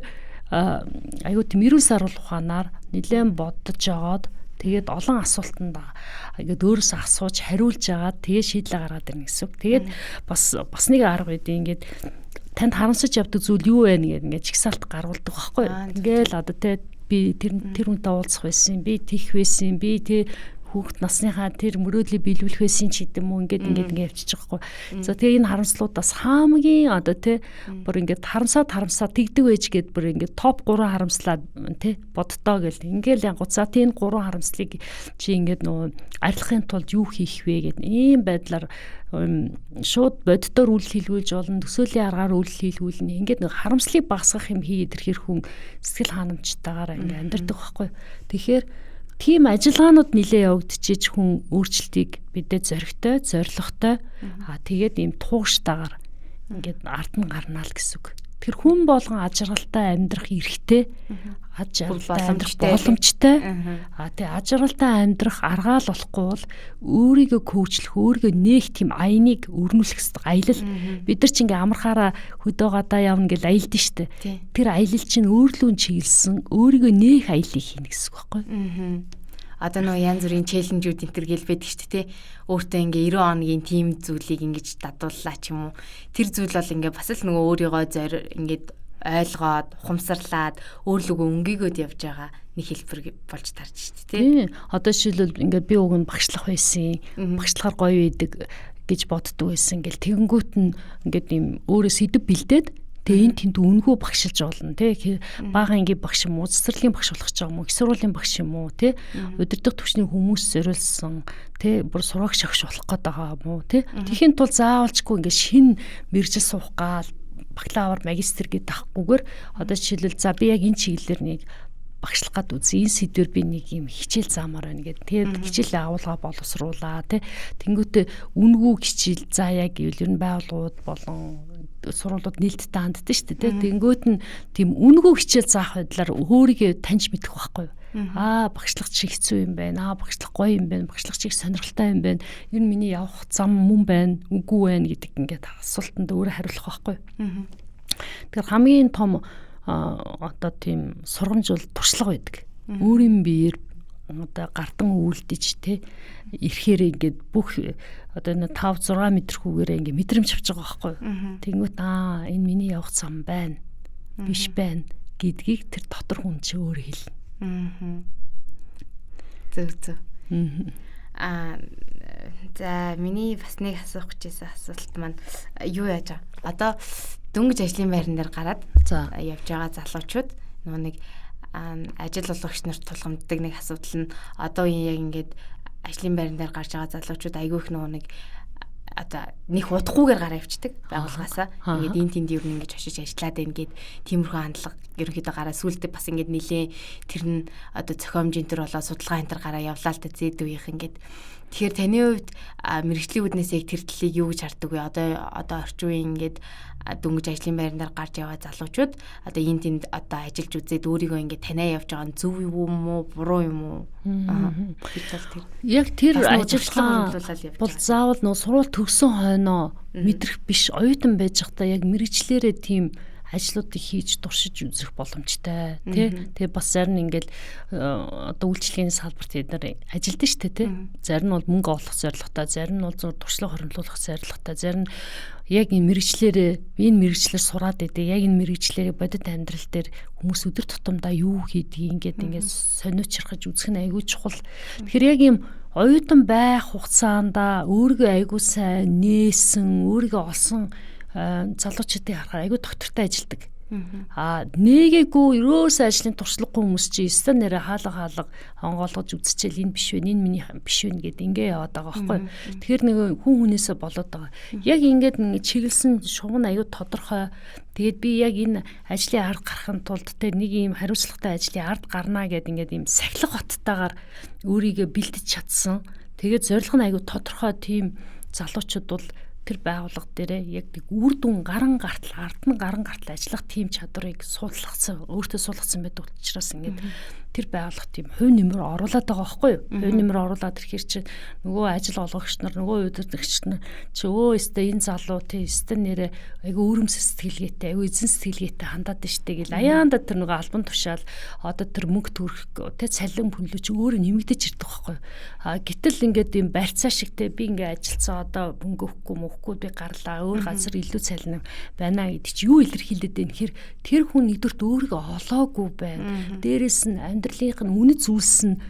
аюу тийм 90 сар ухаанаар нэлээд бодож жагаад тэгээд олон асуултанд ингээд өөрөөсөө асууж хариулж агаад тэгээд шийдлээ гаргаад ирнэ гэсэн үг. Тэгээд бас нэг арга үедээ ингээд танд харамсаж явдаг зүйл юу вэ гэдэг ингээд чигсаалт гаргуулдаг байхгүй юу. Ингээл одоо би тэр хүнтэй уулзах байсан, би тийх байсан, би хүүхд насныхаа тэр мөрөөдлийг биелүүлэх байсан ч гэдэм үү ингээд явчих жоохгүй. За тэгээ энэ харамслуудаас хамгийн одоо бүр ингээд харамсаа тэгдэг байж гээд бүр ингээд топ 3 харамслаа бодтоо гэл ингээл янгууд за тийм 3 харамслыг чи ингээд нөгөө арилгахын тулд юу хийх вэ гэд ийм байдлаар шууд боддоор үйл хийлгүүлж болно төсөөлийн аргаар үйл хийлгүүлнэ ингээд нэг харамслыг багасгах юм хийгээд ирэхэр хүн сэтгэл ханамжтайгаар ингээд амьдардаг байхгүй. Тэгэхээр тийм ажиллагаанууд нэлээ явагдчихэж хүн өөрчлөлтийг мэдээ зоригтой, зоригтой тэгээд ийм тууштайгаар ингээд ард нь гарнаа л гэсэн үг. Тэр хүн болгон аж аргалтай амьдрах эрхтэй, аж аргалтай амьдрах боломжтой. Тэг аж аргалтай амьдрах аргаа л болохгүй бол өөрийгөө коучлах, өөрийгөө нээх тийм аяныг өрнүүлэх хэрэгтэй. Аялал бид нар ч ингээ амархаараа хөдөө гадаа явна гэж аялдсан штэ. Тэр аялал чинь өөрлөө чиглэсэн өөрийгөө нээх аяллыг хийнэ гэсэн үг байхгүй. Одоо нөгөө янз бүрийн челленжүүд энэ төр гэлбэдэг шүү дээ тий. Өөртөө ингээ 90 хоногийн тим зүйлийг ингэж дадууллаа ч юм уу. Тэр зүйл бол ингээ бас л нөгөө өөрийгөө ингээд ойлгоод, ухамсарлаад, өөрлөгөө өнгийгөөд явж байгаа нэг хэлбэр болж тарж шүү дээ тий. Одоо жишээлбэл ингээ би уг нь багшлах байсан. Багшлахаар гоё байдаг гэж боддог байсан. Ингээл тэгэнгүүт нь ингээд юм өөрөө сэдв бэлдээд тэгээ энэ тэнд үнгүй багшилж болно тий бага ангийн багш юм уу цэцэрлэгийн багш болох ч юм уу их сургуулийн багш юм уу тий удирдах түвшний хүмүүс зориулсан тий бүр сурагч агш болох гээд байгаа юм уу тий тэхийн тул заавалчгүй ингээ шин мэржил суух гал бакалавр магистр гэдэг тахгүйгээр одоо жишээлбэл за би яг энэ чиглэлээр нэг багшлах гад үзье. Энэ сэдвэр би нэг юм хичээл заамаар байна гэдэг. Тэгээд хичээлээ агуулга боловсруулаа тий. Тэнгүүтээ үнгүй хичээл заая гэвэл ер нь байгууллагууд болон сургуулиуд нээлттэй ханддаг шүү дээ тий. Тэнгүүт нь тийм үнгүй хичээл заах байдлаар өөрийгөө таньж мэдэх байхгүй юу? Багшлах чи хэцүү юм байна. Багшлах гоё юм байна. Багшлах чи сонирхолтой юм байна. Ер нь миний явах зам мөн байна. Үгүй байна гэдэг ингээд асуултанд өөрөө хариулах байхгүй юу? Тэгэхээр хамгийн том одоо тийм сургамж бол туршлага байдаг. Өөрийн биеэр одоо гардан үйлдэж те ирэхээр ингээд бүх одоо 5 6 метрхүүгээрээ ингээд мэдрэмж авч байгаа байхгүй. Тэнгүүт энэ миний явах зам байна. Биш байна гэдгийг тэр дотор хүн чи өөрөө хэлнэ. Зөв. За миний бас нэг асуух гэжсэн асуулт маань юу яаж байгаа? Одоо дөнгөж ажлын байран дээр гараад явж байгаа залуучууд нөгөө нэг ажил олгогч нарт тулгамддаг нэг асуудал нь одоо яг ингээд ажлын байран дээр гарч байгаа залуучууд айгүй их нөгөө нэг одоо нэг удахгүйгээр гараа явчихдаг байгууллагаасаа ингээд энэ тэнд юу нэг ингэж очиж ажиллаад байна гэд тиймэрхүү хандлага ерөнхийдөө гараа сүултээ бас ингээд нилээ тэр нь одоо зохиомжийн төр болоо судалгаа энэ төр гараа явлаа л та зэд үеийнх ингээд Тэгэхээр таны хувьд мэрэгжлийн үүднээс яг тэр талыг юу гэж хардаг вэ? Одоо орчин үеийн ингээд дөнгөж ажлын байрнаар гарч яваа залуучууд одоо энэ тэнд одоо ажиллаж үзээд өөрийгөө ингээд таниа явж байгаа нь зөв юм уу, буруу юм уу? Яг тэр ажиллагаа бол заавал нөө сурвалж төгсөн хойноо мэдрэх биш, оюутан байж байхдаа яг мэрэгчлэрээ тийм ажлуудыг хийж туршиж үзэх боломжтой тий бас зарим нь ингээл одоо үйлчлэгийн салбарт эдгээр ажилдаа штэ тий зарим нь бол мөнгө олох зорилготой, зарим нь бол зур туршлага хоригдлуулах зорилготой, зарим нь яг энэ мэрэгчлэр сураад идэг, яг энэ мэрэгчлэрээ бодит амьдрал дээр хүмүүс өдөр тутамдаа юу хийдгийг ингээд сониучрахж үзэх нь айгүй чухал. Тэгэхээр яг юм оюутан байх хугацаанд өөрийгөө айгүй сайн нээсэн, өөрийгөө олсон залуучуудыг харахаар айгүй доктортой ажилдаг. Нээгээгүй ерөөсөө ажлын туршлагагүй хүмүүс чи өстө нэрэ хаалга онгоолгож үзчихэл энэ биш вэ, энэ миний биш вэ гэд ингээ яваад байгаа байхгүй. Тэгэхээр нэг хүн хүнээсээ болоод байгаа. Яг ингээд чиглэсэн шугам аюу тодорхой. Тэгээд би яг энэ ажлын ард гарахын тулд тэ нэг ийм хариуцлагатай ажлын ард гарнаа гэд ингээд ийм сахилга хоттойгоор өөрийгөө бэлдэж чадсан. Тэгээд зорилго нь аюу тодорхой тийм залуучууд бол тэр байгууллага дээрээ яг үр дүн гаран гартал ажиллах тийм чадрыг суулгацсан, өөртөө суулгацсан байдаг учраас ингээд тэр байгууллага тийм хувь нэмэр оруулаад байгаа байхгүй юу? Хувь нэмэр оруулаад ирэхэр чи нөгөө ажил олгогч нар, нөгөө удирдагч нар чи өстө энэ залуу тий өстө нэрээ айгу өөрөмс сэтгэлгээтэй, айгу эзэн сэтгэлгээтэй хандаад штэ гэл аяанда тэр нөгөө албан тушаал одоо тэр мөнгө төрөх тий цалин хүнлүүч өөрөө нэмэгдэж ирдэг байхгүй юу? Гэтэл ингээд юм барьцаа шиг тий би ингээд ажилцаа одоо мөнгө өгөхгүй би гарлаа өөр газар илүү цалин байна гэдэг чи юу илэрхийлээд байна гэхээр тэр хүн нэгдүгürt өөрийгөө олоогүй байна. Дээрээс нь амьдралынх нь үнэт зүйлс нь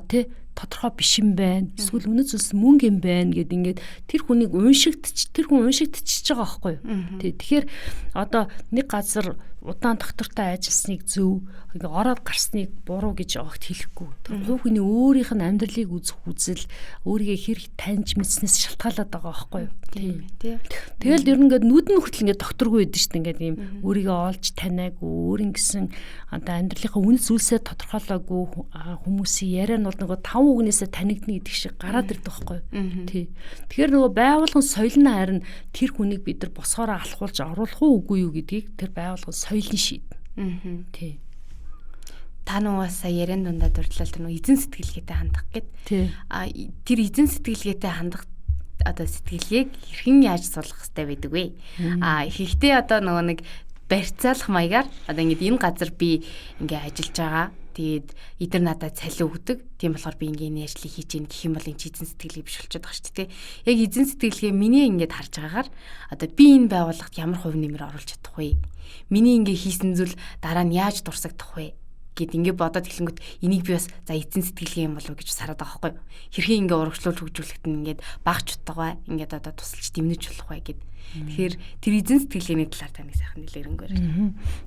тий тодорхой биш юм байна. Эсвэл үнэт зүйлс мөнгө юм байна гэд ингээд тэр хүн уншигдчихж байгаа байхгүй юу? Тэгэхээр одоо нэг газар удаан доктортой ажилласныг зөв, ингээ ороод гарсныг буруу гэж огт хэлэхгүй. Тэр хувь хүний өөрийнх нь амьдралыг үзэх үзэл, өөрийгөө хэрэг таньж мэдснээс шалтгаалаад байгаа байхгүй юу? Тийм. Тэгэл ер нь ингээд нүдэн хүртэл ингээд докторгүй байдаг шүү дээ. Ингээд ийм өөрийгөө олж таниагүй, өөрийн гэсэн одоо амьдралынхаа үнэт зүйлсээ тодорхойлоогүй хүмүүсийн яриа нь бол нөгөө 5 үгнээсээ танигдна гэдэг шиг гараад ирдэг байхгүй юу? Тий. Тэгэхээр нөгөө байгуулгын соёл нь харин тэр хүнийг бид нар босгоороо алхуулж оруулах уу үгүй юу гэдгийг тэр байгуулгын соёлын шийднэ. Тий. Та нугасаа яриан дундаа дурдлал тэр нөгөө эзэн сэтгэлгээтэй хандах гэд. Тэр эзэн сэтгэлгээтэй хандах одоо сэтгэлгээг хэрхэн яаж суулгах хэрэгтэй байдаг вэ? Ихэнхдээ одоо нөгөө нэг барьцаалах маягаар одоо ингээд энэ газар би ингээ ажиллаж байгаа. Тэгээд эдгээр надад цалин өгдөг. Тийм болохоор би ингээ энэ ажлыг хийж гин гэх юм бол энэ эзэн сэтгэлгээ биш болчиход байгаа шүү дээ. Яг эзэн сэтгэлгээ миний ингээд харж байгаагаар одоо би энэ байгууллагт ямар хувь нэмэр оруулж чадах вэ? Миний ингээ хийсэн зүйл дараа нь яаж дурсагдах вэ? Гэт ингээ бодоод эхлэнгүүт энийг би бас за эзэн сэтгэлгээ юм болов гэж сараад байгаа байхгүй юу? Хэрхэн ингээ урагшлуул хөгжүүлэхэд нь ингээд багч утгаа ингээд одоо тусалж дэмнэж болох вэ гэд. Тэгэхээр тэр эзэн сэтгэлгээний талаар таныг сайхан нэлээрэнгөөр.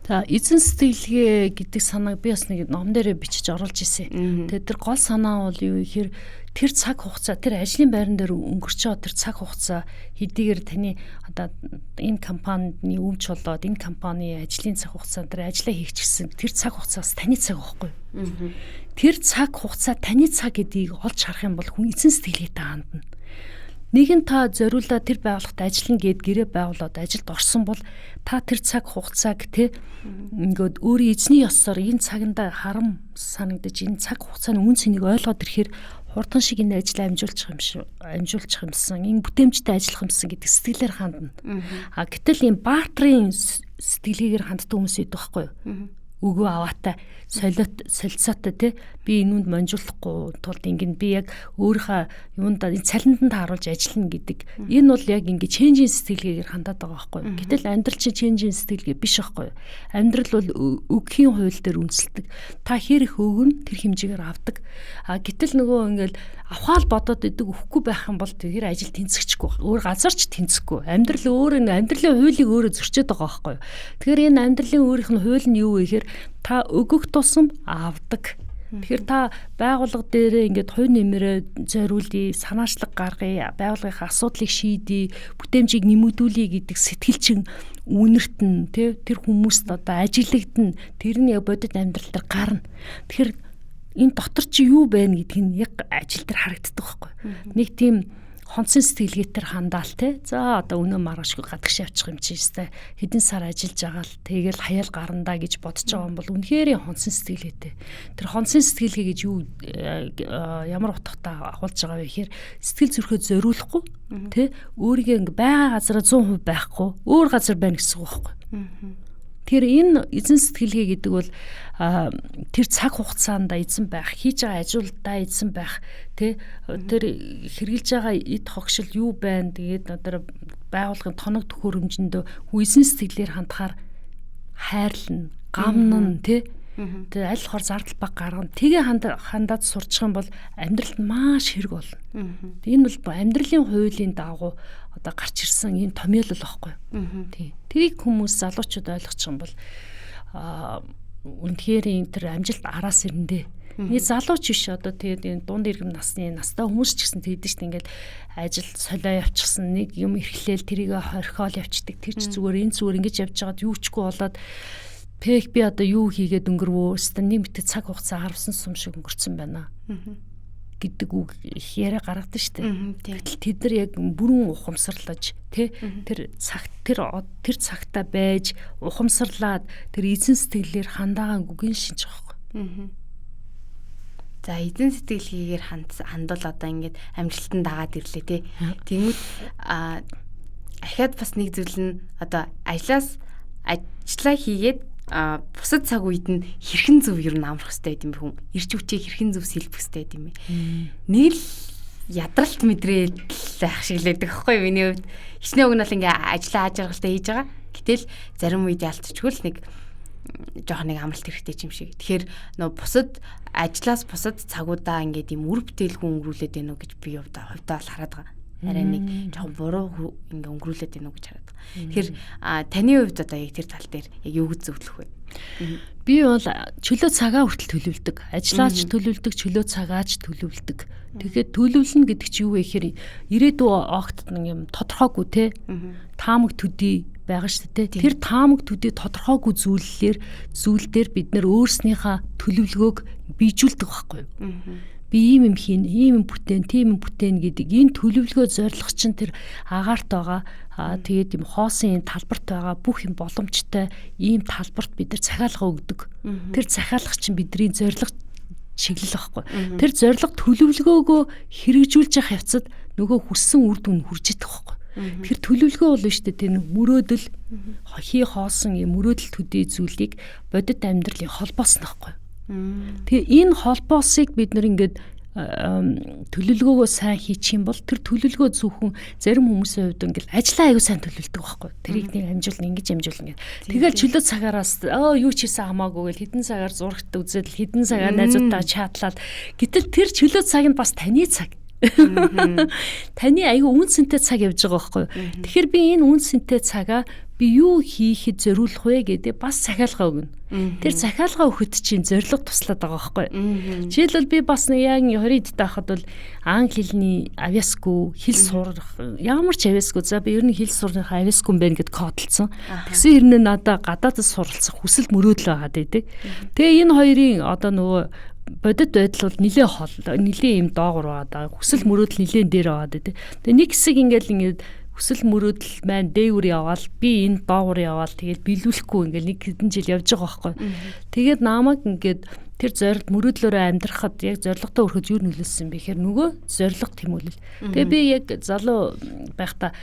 За эзэн сэтгэлгээ гэдэг санааг би бас нэг ном дээрээ бичиж оруулж ирсэн. Тэгээд тэр гол санаа бол юу гэхээр тэр цаг хугацаа, тэр ажлын байран дээр өнгөрч байгаа тэр цаг хугацаа хэдийгээр таны одоо энэ компанийн өмч болоод энэ компани ажлын цаг хугацаанд тэр ажиллаа хийчихсэн тэр цаг хугацаас таны цаг байхгүй юу? Тэр цаг хугацаа таны цаг гэдгийг олж харах юм бол хүн эзэн сэтгэлгээтэй хандна. Нэгэн та зориулаад тэр байгууллагт ажиллана гэд гэрээ байгуулад ажилд орсон бол та тэр цаг хугацааг те ингээд өөрийн эзний ёсоор энэ цаганда харам санагдаж энэ цаг хугацааны үн цэнийг ойлгоод ирэхээр хурдан шиг энэ ажил амжуулчих юмсан энэ бүтээмжтэй ажиллах юмсан гэдэг сэтгэлээр хандна. Гэтэл ийм баартрын сэтгэлгээгээр ханддаг хүмүүс идэг байхгүй юу? Өгөө аваатай солилцоотой тий би энүүнд манжуулахгүй тулд ингэн би яг өөрийнхөө юундаа энэ цалинтанд харуулж ажиллана гэдэг энэ бол яг ингэ ченжийн сэтгэлгээгээр хандаад байгаа байхгүй юу? Гэтэл амьдрал чинь ченжийн сэтгэлгээ биш байхгүй юу? Амьдрал бол өгөхийн хууль дээр үндэслэдэг. Та хэр их өгнө тэр хэмжээгээр авдаг. Гэтэл нөгөө ингээл авахаал бодоод идэг өгөхгүй байх юм бол тэр ажил тэнцэхгүй. Өөр газар ч тэнцэхгүй. Амьдрал өөр энэ амьдралын хуулийг өөрөө зөрчиж байгаа байхгүй юу? Тэгэхээр энэ амьдралын өөрийнх нь хууль нь юу вэ гэхээр та өгөх тусам авдаг. Тэгэхээр та байгууллага дээрээ ингээд хувь нэмрээ зориулъя, санаачлаг гаргая, байгууллагын асуудлыг шийдье, бүтээмжийг нэмэгдүүлье гэдэг сэтгэл чин үнэртэн тэр хүмүүст одоо ажиглагдана. Тэр нь яг бодит амьдрал дээр гарна. Тэгэхээр энэ дотор чи юу байна гэдг нь яг ажил дээр харагддаг байхгүй. Нэг тийм хонцон сэтгэлгээтэй хандаал те. За одоо өнөө маргашгүй гадагш явчих юм чи өстэй. Хэдэн сар ажиллаж байгаа л тэгэл хаяал гарандаа гэж бодож байгаа юм бол үнэхээр хонцон сэтгэлгээтэй. Тэр хонцон сэтгэлгээ гэж юу ямар утгатай агуулж байгаа вэ гэхээр сэтгэл зүрхөө зориулахгүй те. Өөрийгөө байгаа газараа 100% байхгүй өөр газар байна гэсэн үг байхгүй. Тэр энэ эзэн сэтгэлгээ гэдэг бол тэр цаг хугацаанд эзэн байх, хийж байгаа ажилдаа эзэн байх, тэр хэрэгжилж байгаа эд хогшил юу байна. Тэгээд одоо байгууллагын тоног төхөөрөмжөнд эзэн сэтгэлээр хандахаар хайрлна, гамнана, тэр аль болохоор зардал баг гаргана. Тэгээ хандаад сурчих юм бол амьдралд маш хэрэг болно. Энэ бол амьдралын хуулийн дагуу одоо гарч ирсэн энэ томьёолол байхгүй. Тэрийг хүмүүс залуучууд ойлгочих юм бол үнэхээр энэ тэр амжилт араас ирэндээ. Нэг залууч биш одоо тэгээд энэ дунд иргэм настай хүмүүс ч гэсэн тэгдэж шүү дээ. Ингээл ажил солио явчихсан нэг юм эрхлээл тэрийг хорхиол явчихдаг. Тэр ч зүгээр энэ зүгээр ингэж явж байгаад юу чгүй болоод би одоо юу хийгээд өнгөрвөө өстө нэг мэт цаг хугацаа харвсан сум шиг өнгөрцөн байна гэдэг үг яриа гаргадаг шүү дээ. Гэтэл тэд нар яг бүрэн ухамсарлаж тэр цагтаа байж ухамсарлаад тэр эзэн сэтгэлээр хандаагаан үгийн шинж байгаа. За эзэн сэтгэлгээгээр хандвал одоо ингээд амжилтанд дагаад ирлээ тий. Тэгмэд ахаад бас нэг зүйл нь одоо ажиллаа хийгээд бусад цаг үед нь хэрхэн зөв ер нь амрах хэрэгтэй юм бэ хүн? Ирч хүчээ хэрхэн зөв сэлбэх хэрэгтэй юм бэ? Нэг л ядралт мэдрээд байх шиг лээдэг байхгүй юу? Миний хувьд хичнээн уг нь л ингээ ажиллаа ажиргалтай хийж байгаа. Гэтэл зарим үед ялцчихгүй л нэг жоохон нэг амралт хэрэгтэй юм шиг. Тэгэхээр нөө бусад ажлаас бусад цагуудаа ингээд юм үр бүтээлгүй өнгөрүүлээд байна уу гэж би хувьдаа бол хараад байгаа. Арай нэг жоохон буруу ингээ өнгөрүүлээд байна уу гэж хараад. Тэгэхээр таны хувьд одоо яг тэр тал дээр яг юу гэж зөвлөх вэ? Би бол чөлөө цагаа хүртэл төлөвлөдөг. Ажлаач төлөвлөдөг, чөлөө цагаач төлөвлөдөг. Тэгэхээр төлөвлөнө гэдэг чинь юу вэ гэхээр ирээдүйн огт юм тодорхойгүй те. Таамаг төдий байгаа шүү дээ. Тэр таамаг төдий тодорхойгүй зүйлээр бид нэр өөрснийхөө төлөвлөгөөг бийжүүлдэг байхгүй юу? Би ийм юм хийн, ийм юм бүтээн, тийм юм бүтээн гэдэг энэ төлөвлөгөө зорилго чинь тэр агаарт байгаа. Тэгээд юм хоосон юм талбарт байгаа бүх юм боломжтой ийм талбарт бид нар захиалга өгдөг. Тэр захиалга чинь бидний зорилго чиглэл байхгүй. Тэр зорилго төлөвлөгөөгөө хэрэгжүүлж явах явцад нөгөө хүссэн үр дүн хүрж идэх байхгүй. Тэр төлөвлөгөө бол шүү дээ тэр мөрөөдөл хоосон юм мөрөөдөл төдий зүйлийг бодит амьдралын холбоос нөхгүй. Тэгээ энэ холбоосыг бид нар ингээд төлөвлөгөөгөө сайн хийчих юм бол тэр төлөвлөгөө зөвхөн зарим хүмүүсийн хувьд ингээд ажлаа аягүй сайн төлөвлөдөг байхгүй. Тэрийг нэг амжуулна ингэж амжуулна гэх. Тэгэл чөлөө цагаараас юу ч хийсэн хамаагүй гэл хідэн цагаар зурагт үзэл хідэн цагаар найзуудтаа чатлаад гэтэл тэр чөлөө цаг нь бас таны цаг. Таны аягүй үнцэнтэй цаг явж байгаа байхгүй. Тэгэхээр би энэ үнцэнтэй цагаа би юу хийхэд зориулах вэ гэдэг бас захиалга өгнө. Тэр захиалга өгөхөд чинь зорилго туслаад байгаа байхгүй. Жишээлбэл би бас яг 20-д таахад бол англи хэлний авьяасгүй хэл сурах ямар ч авьяасгүй за би ер нь хэл сурах авьяасгүй юм байна гэд кодлцсон. Тэгсэн хэрнээ надаа гадаадд суралцах хүсэл мөрөөдөл байгаа дээ. Тэгээ энэ хоёрын одоо нөгөө бодит байдал бол нилээ юм доогуур байгаа. Хүсэл мөрөөдөл нилээн дээр байгаа дээ. Тэгээ нэг хэсэг ингээд хүсэл мөрөөдөл маань дээгүүр яваал би энэ доогуур яваал тэгээд биелүүлэхгүй ингээд нэг хэдэн жил явж байгаа байхгүй. Тэгээд намайг ингээд тэр зорилт мөрөөдлөөрөө амьдрахад яг зорилготой өрхөж юу нөлөөлсөн бэ гэхээр нөгөө зорилго тэмүүлэл. Тэгээ би яг залуу байхдаа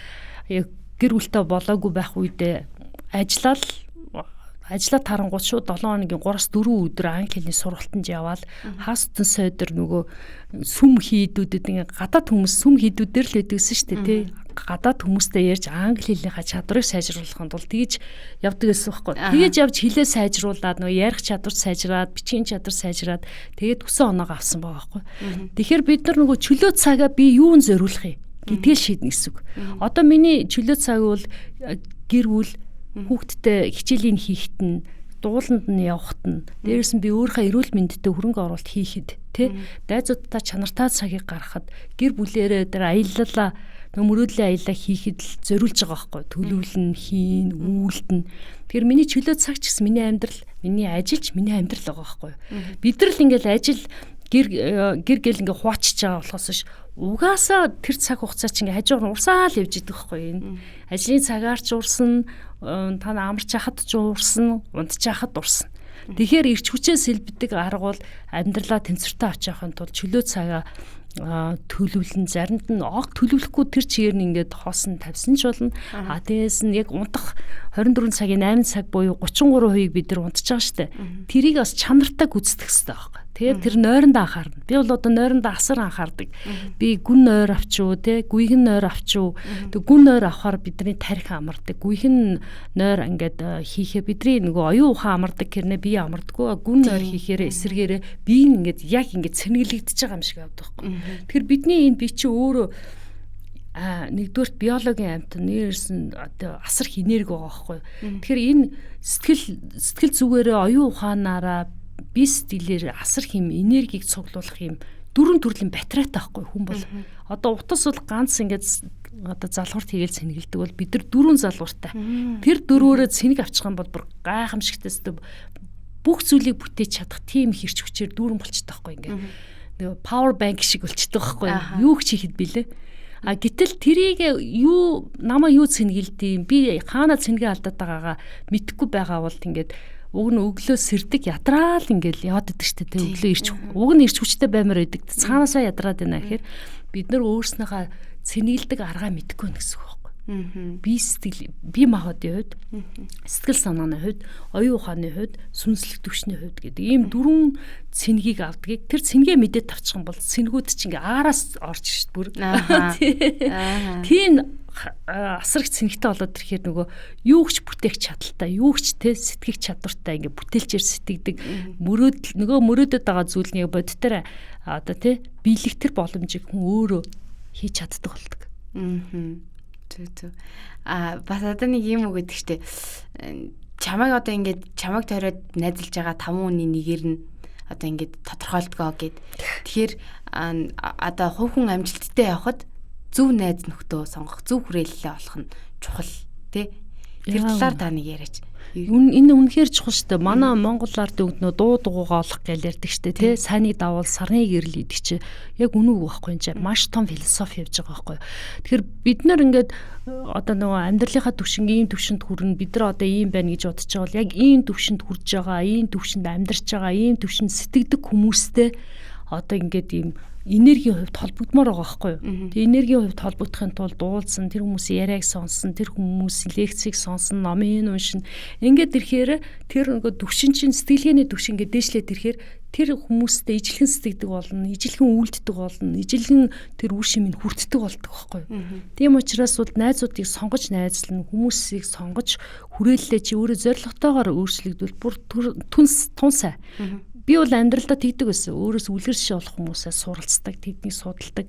яг гэр бүлтэй болоогүй байх үедээ ажлаа тарангууд шууд 7 хоногийн 3-4 өдөр англи хэлний сургалтанд яваал хаастан сойдэр нөгөө сүм хийдүүдэд ингээ гадаад хүмүүс сүм хийдүүдээр л байдагсан шүү дээ тий. Гадаад хүмүүстэй ярьж англи хэлнийхаа чадварыг сайжруулахын тулд тэгж явдаг гэсэн байхгүй. Тэгэж явж хэлээ сайжруулад нөгөө ярих чадвар сайжраад, бичгийн чадвар сайжраад тэгээд хүсэн оноогоо авсан байгаа байхгүй. Тэгэхээр бид нар нөгөө чөлөө цагаа би юунд зориулах юм гэдгийг шийднэ гэсэн үг. Одоо миний чөлөө цаг бол гэр бүл хүүхдтэй хичээлийн хийхэд нь дууланд нь явахт нь дээрээс нь би өөрийнхөө эрүүл мэндэд хөрөнгө оруулалт хийхэд тий дайзуудтай чанартай цагийг гаргахад гэр бүлээрээ тэр аяллаа мөрөөдлийн аяллаа хийхэд л зориулж байгаа байхгүй төлөвлөн хийн үйлдэн тэгэхээр миний чөлөө цаг ч гэсэн миний амьдрал миний ажилч миний амьдрал байгаа байхгүй бид нар л ингээл ажил гэр гэл ингээ хуучж байгаа болохоос ш угаасаа тэр цаг хугацаа чинь ингээ хажуугаар нь урсаал явж идэг байхгүй энэ ажлын цагаар ч урсна та амарч хахад ч урсна унтж хахад урсна тэгэхээр ирч хүчээс сэлбэдэг арга бол амьдралаа тэнцвэртэй авч явахын тулд чөлөө цагаа төлөвлөн заримд нь огт төлөвлөхгүй тэр чигээр нь ингээд хоосон тавьсан ч болно. Тэгээс нь яг унтах 24 цагийн 8 цаг буюу 33% бид нар унтж байгаа штэ. Тэрийг бас чанартай гүйцэтгэх хэрэгтэй байхгүй. Тэгээд тэр нойрондоо анхаарна. Би бол одоо нойрондоо асар анхаардаг. Би гүн нойр авчуу те гүйгэн нойр авчуу. Тэг гүн нойр авахаар бидний тарих амардаг. Гүйгэн нойр ингээд хийхээ бидний нөгөө оюун ухаан амардаг гэрнэ бие амардаггүй. Гүн нойр хийхээр эсэргээрээ бие нь ингээд яг ингээд цэнгэлэгдэж байгаа юм шиг явдаг байхгүй. Тэгэхээр бидний энэ бие чи өөрөө нэгдүгээрт биологийн амьтан нэрсэн одоо асар их энерги байгаа байхгүй. Тэгэхээр энэ сэтгэл зүгээрээ оюун ухаанаараа бие сэтгэлээр асар их юм энергийг цуглуулах юм дөрвөн төрлийн батарейтай байхгүй хүн бол одоо утас бол ганц ингээд одоо залгуурт хийгээл цэнгэлдэг бол бид нар дөрвөн залгууртай тэр дөрвөөрөө цэнийг авчих юм бол бүр гайхамшигтай бүх зүйлийг бүтээж чадах тийм их ирч хүчээр дүүрэн болчтой байхгүй ингээд нөгөө power bank шиг болчтой байхгүй юу ч хийхэд билээ гэтэл тэрийг намаа юу цэнгэлдэм би хаана цэнгээ алдаад байгаагаа мэдэхгүй байгаа бол ингээд уг нь өглөө сэрдэг ядраал ингээл яваад идэг штэ тэг өглөө ирч уг нь ирч хүчтэй баймаар байдаг цаанаасаа ядраад байна гэхээр бид нар өөрснийхөө цэнгэлдэг аргаа мэдэхгүй нэ гэсэн үг байхгүй би сэтгэл би махбодын хувьд сэтгэл санааны хувьд оюун ухааны хувьд сүнслэг төвшний хувьд гэдэг ийм дөрвөн цэнгийг авдгийг тэр цэнгээ мэдээд тавчих юм бол цэнгүүд чинь ингээ аараас орж штэ бүр тийм асар их цэнэгтэй болоод ирэхээр нөгөө юу ч бүтээх чадaltaй юу ч те сэтгэх чадвартай ингээ бүтээлчээр сэтгэдэг мөрөөдөд байгаа зүйлний бодтоор одоо те биелэгтэр боломжийг хүн өөрөө хийж чаддаг болдог. Тэг. Бас одоо нэг юм үг гэдэг штэ. Чамайг одоо ингээд чамайг тойроод найзалж байгаа 5 хүний нэгээр нь одоо ингээд тодорхойлдгоо гэд. Тэгэхээр одоо хувь хүн амжилттай явхад зөв найз нөхдөө сонгох, зөв хүрээлэлээ олох нь чухал тий. Тэр талаар та нэг яриач. Энэ үнэхээр чухал шүү дээ. Манай Монгол ард өгднөө дуу дугуйгаа олох гэж ярьдаг шүү дээ тий. Сайныг давал сарны гэрэл идэг чи яг үнэн үг байхгүй энэ маш том философи явж байгаа байхгүй. Тэгэхээр бид нар ингээд одоо нөгөө амьдралынхаа төвшинг ийм төвшөнд хүрнэ бид нар одоо ийм байна гэж бодож байгаа бол яг ийм төвшөнд хүрж байгаа, ийм төвшөнд амьдарч байгаа, ийм төвшөнд сэтгэдэг хүмүүстэй одоо ингээд ийм энергийн хувьд холбогдмоор байгаа байхгүй юу. Тэгээ энергийн хувьд холбогдохын тулд уулзсан, тэр хүмүүсийн яриаг сонсон, тэр хүмүүсийн лекцийг сонсон, номын уншин. Ингээд ирэхээр тэр нөгөө төвшин чинь сэтгэлгээний төвшин ингээд дээшлээд ирэхээр тэр хүмүүстэй ижилхэн сэтгэдэг болно, ижилхэн үйлддэг болно, ижилхэн тэр үр шимийг хүртдэг болдог байхгүй юу. Тийм учраас бол найзуудыг сонгож найзлна, хүмүүсийг сонгож хүрээллээ чи өөрөө зорилготойгоор өөрчлөгдвөл бүр тунсай. Би бол амьдралдаа тэгдэг байсан. Өөрөөс үлгэршээ болох хүмүүсээс суралцдаг, тэднийг судалдаг.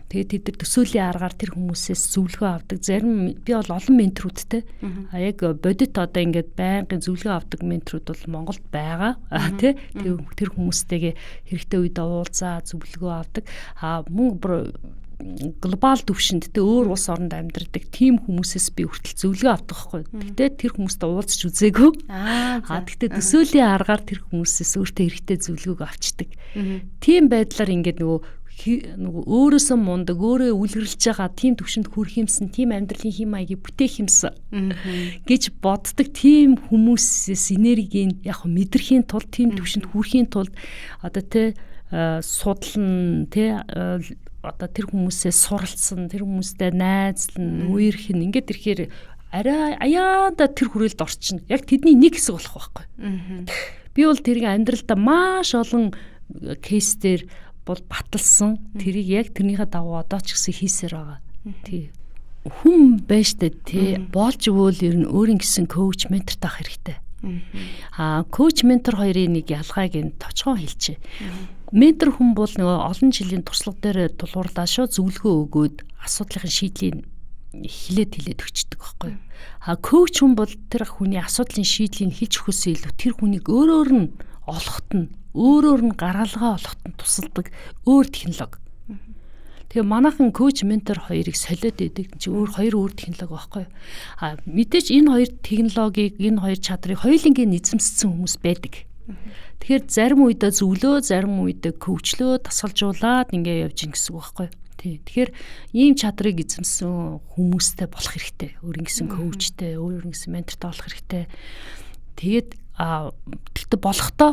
Тэгээд тэд нар төсөөлийн аргаар тэр хүмүүсээс зөвлөгөө авдаг. Зарим би бол олон менторудтэй. Яг бодит одоо ингээд байнгын зөвлөгөө авдаг менторуд бол Монголд байгаа. Тэ тэр хүмүүстэйгээ хэрэгтэй үед уулзаа зөвлөгөө авдаг. Мөн глобал төвшөнд тэ өөр улс оронд амьдардаг тийм хүмүүсээс би хүртэл зөвлөгөө авдаг байхгүй. Гэтэ тэр хүмүүстэй уулзч үзээгүй. Гэтэ төсөөлийн аргаар тэр хүмүүсээс өөртөө хэрэгтэй зөвлөгөөг авчдаг. Тийм байдлаар ингээд нөгөө өөрөөсөө мундаг, өөрөө үлгэрлж байгаа тийм төвшөнд хүрэх юмсан, тийм амьдралын хэм маягийг бүтээх юмсан гэж боддог тийм хүмүүсээс энергийг яг мэдрэхийн тулд, тийм төвшөнд хүрэхийн тулд одоо тэ судлан тэ одоо тэр хүмүүсээ суралцсан, тэр хүмүүстэй найзлан, үерхэн ингээд ирэхээр арай аяанда тэр хүрээлд орчин. Яг тэдний нэг хэсэг болох байхгүй. Би бол тэрийг амьдралдаа маш олон кейсээр бол баталсан. Тэрийг яг тэрнийхээ дагуу одоо ч гэсэн хийсээр байгаа. Тий. Хүн байж таа тий. Болж өгөөл ер нь өөрийн гэсэн коуч ментор таах хэрэгтэй. Коуч ментор хоёрын нэг ялгааг нь товчхон хэлчихэ. Ментор хүн бол нөгөө олон жилийн туршлага дээр тулгуурлаа шууд зөвлөгөө өгөөд асуудлын шийдлийг хилээд өгчдөг байхгүй. Коуч хүн бол тэр хүний асуудлын шийдлийг хэлж өгөхөөс илүү тэр хүнийг өөрөөр нь олоход нь өөрөөр нь гаргалгаа олоход нь тусалдаг өөр технологи. Тэгээ манайхан коуч ментор хоёрыг солиод идэг чи хоёр өөр технологи байхгүй. Мэдээж энэ хоёр технологиг энэ хоёр чадрыг хоёулангийн эзэмссэн хүмүүс байдаг. Тэгэхээр зарим үедээ зөвлөө, зарим үедээ коучлөө, тасгалжуулаад ингээ явж ийн гэсэн үг байхгүй. Тэгэхээр ийм чадрыг эзэмсэн хүмүүстэй болох хэрэгтэй. Өөрийн гэсэн коучтэй, өөрийн гэсэн ментортой болох хэрэгтэй. Тэгээд тэгтээ болохдоо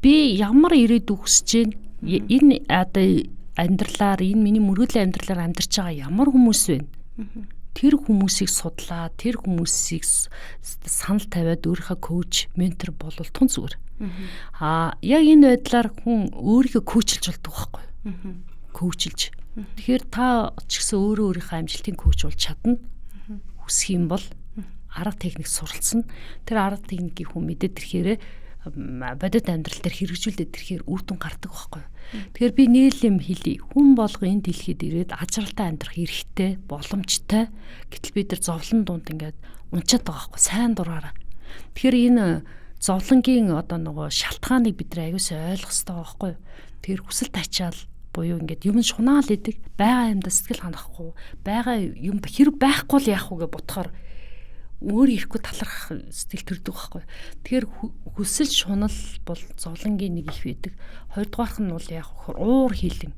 би ямар ирээдүйг хүсэж байна? Энэ одоо амьдралаар энэ миний мөрөөдлийн амьдралаар амьдарч байгаа ямар хүмүүс вэ? Тэр хүмүүсийг судлаа, тэр хүмүүсийг санал тавиад өөрийнхөө коуч, ментор болвол тун зүгээр. Яг энэ байдлаар хүн өөрийгөө коучлж болдог байхгүй. Коучлж. Тэгэхээр та ч гэсэн өөрийнхөө амжилтын коуч болж чадна. Хүсэх юм бол арга техник суралцсан. Тэр арга техникийг хүн мэдээд ирэхээр бодит амьдрал дээр хэрэгжүүлээд ирэхээр үр дүн гардаг байхгүй. Тэгэхээр би нийл юм хэлье. Хүн болго энэ дэлхийд ирээд ажралтай амьдрах эрхтэй, боломжтой. Гэтэл бид нар зовлон дунд ингээд унчаад байгаа байхгүй. Сайн дураараа. Тэгэхээр энэ зовлонгийн одоо нөгөө шалтгааныг бид нар аюулсаа ойлгох хэрэгтэй байхгүй. Тэр хүсэл тачаал буюу ингээд юм шунаал идэг, байгаа юмдаа сэтгэл ханахгүй, байгаа юм хэрэг байхгүй л яах вэ гэж бодохоор өөр ирэхгүй талархах сэтгэл төрдөг байхгүй. Тэгэхээр хүсэл шунал бол зовлонгийн нэг их байдаг. Хоёрдугаарх нь бол яг уур хилэн.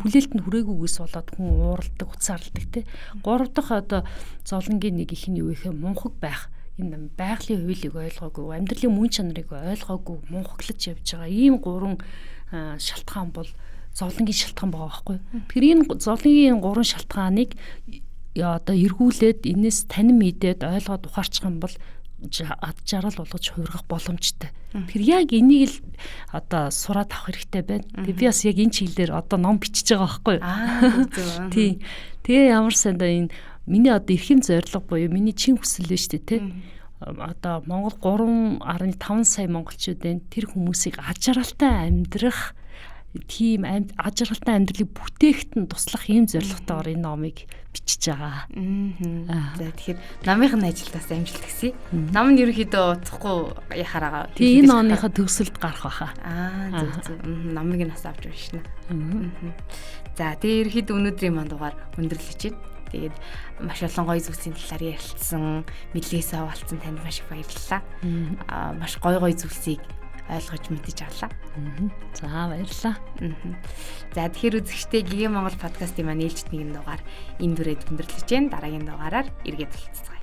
Хүлээлт нь хүрээгүйгээс болоод хүн ууралдаг, уцаарладаг тий. Гурав дахь одоо зовлонгийн нэг их нь юу гэхээр мунхаг байх. Энэ байгалийн хуулийг ойлгоогүй, амьдралын мөн чанарыг ойлгоогүй, мунхаглаж явж байгаа ийм гурван шалтгаан бол зовлонгийн шалтгаан байгаа байхгүй. Тэгэхээр энэ зовлонгийн гурван шалтгааныг одоо эргүүлээд энэс танин мэдээд ойлгоод ухаарчих юм бол ад жаргал болгож хувиргах боломжтой. Тэгэхээр яг энийг л одоо сураад авах хэрэгтэй байна. Тэгээ би бас яг энэ чиглэлээр одоо ном бичиж байгаа байхгүй. Тийм. Тэгээ ямар сандаа энэ миний одоо эрхэм зорилго буюу миний чин хүсэл байна шүү дээ тий. Одоо Монгол 3.5 сая монголчууд байна. Тэр хүмүүсийг ад жаргалтай амьдрах тийм ажралтай амьдралыг бүтээхэд нь туслах ийм зорилготойгоор энэ номыг бичиж байгаа. За тэгэхээр намынхын ажилдаас амжилт хүсье. Ном нь ерөөхдөө утахгүй яхаараа. Тийм энэ оныхоо төгсөлд гарах байхаа. Зөв. Номыг нь бас авч уншина. За тэгээ ерөөхдөө өнөөдрийн манд дугаар өндөрлөж байна. Тэгээд маш олон гоё зүйлсийн талаар ярилцсан, мэдлэгээсээ хаваалцсан танд маш их баярлалаа. Маш гоё зүйлсийг ойлгож мэдэж авлаа. За баярлалаа. За тэгэхээр үзэгчдээ Гигэ Монгол подкастын маань ээлжид нэгэн дугаар энэ дүрээд өндөрлөж байна. Дараагийн дугаараар эргээд уулзцгаая.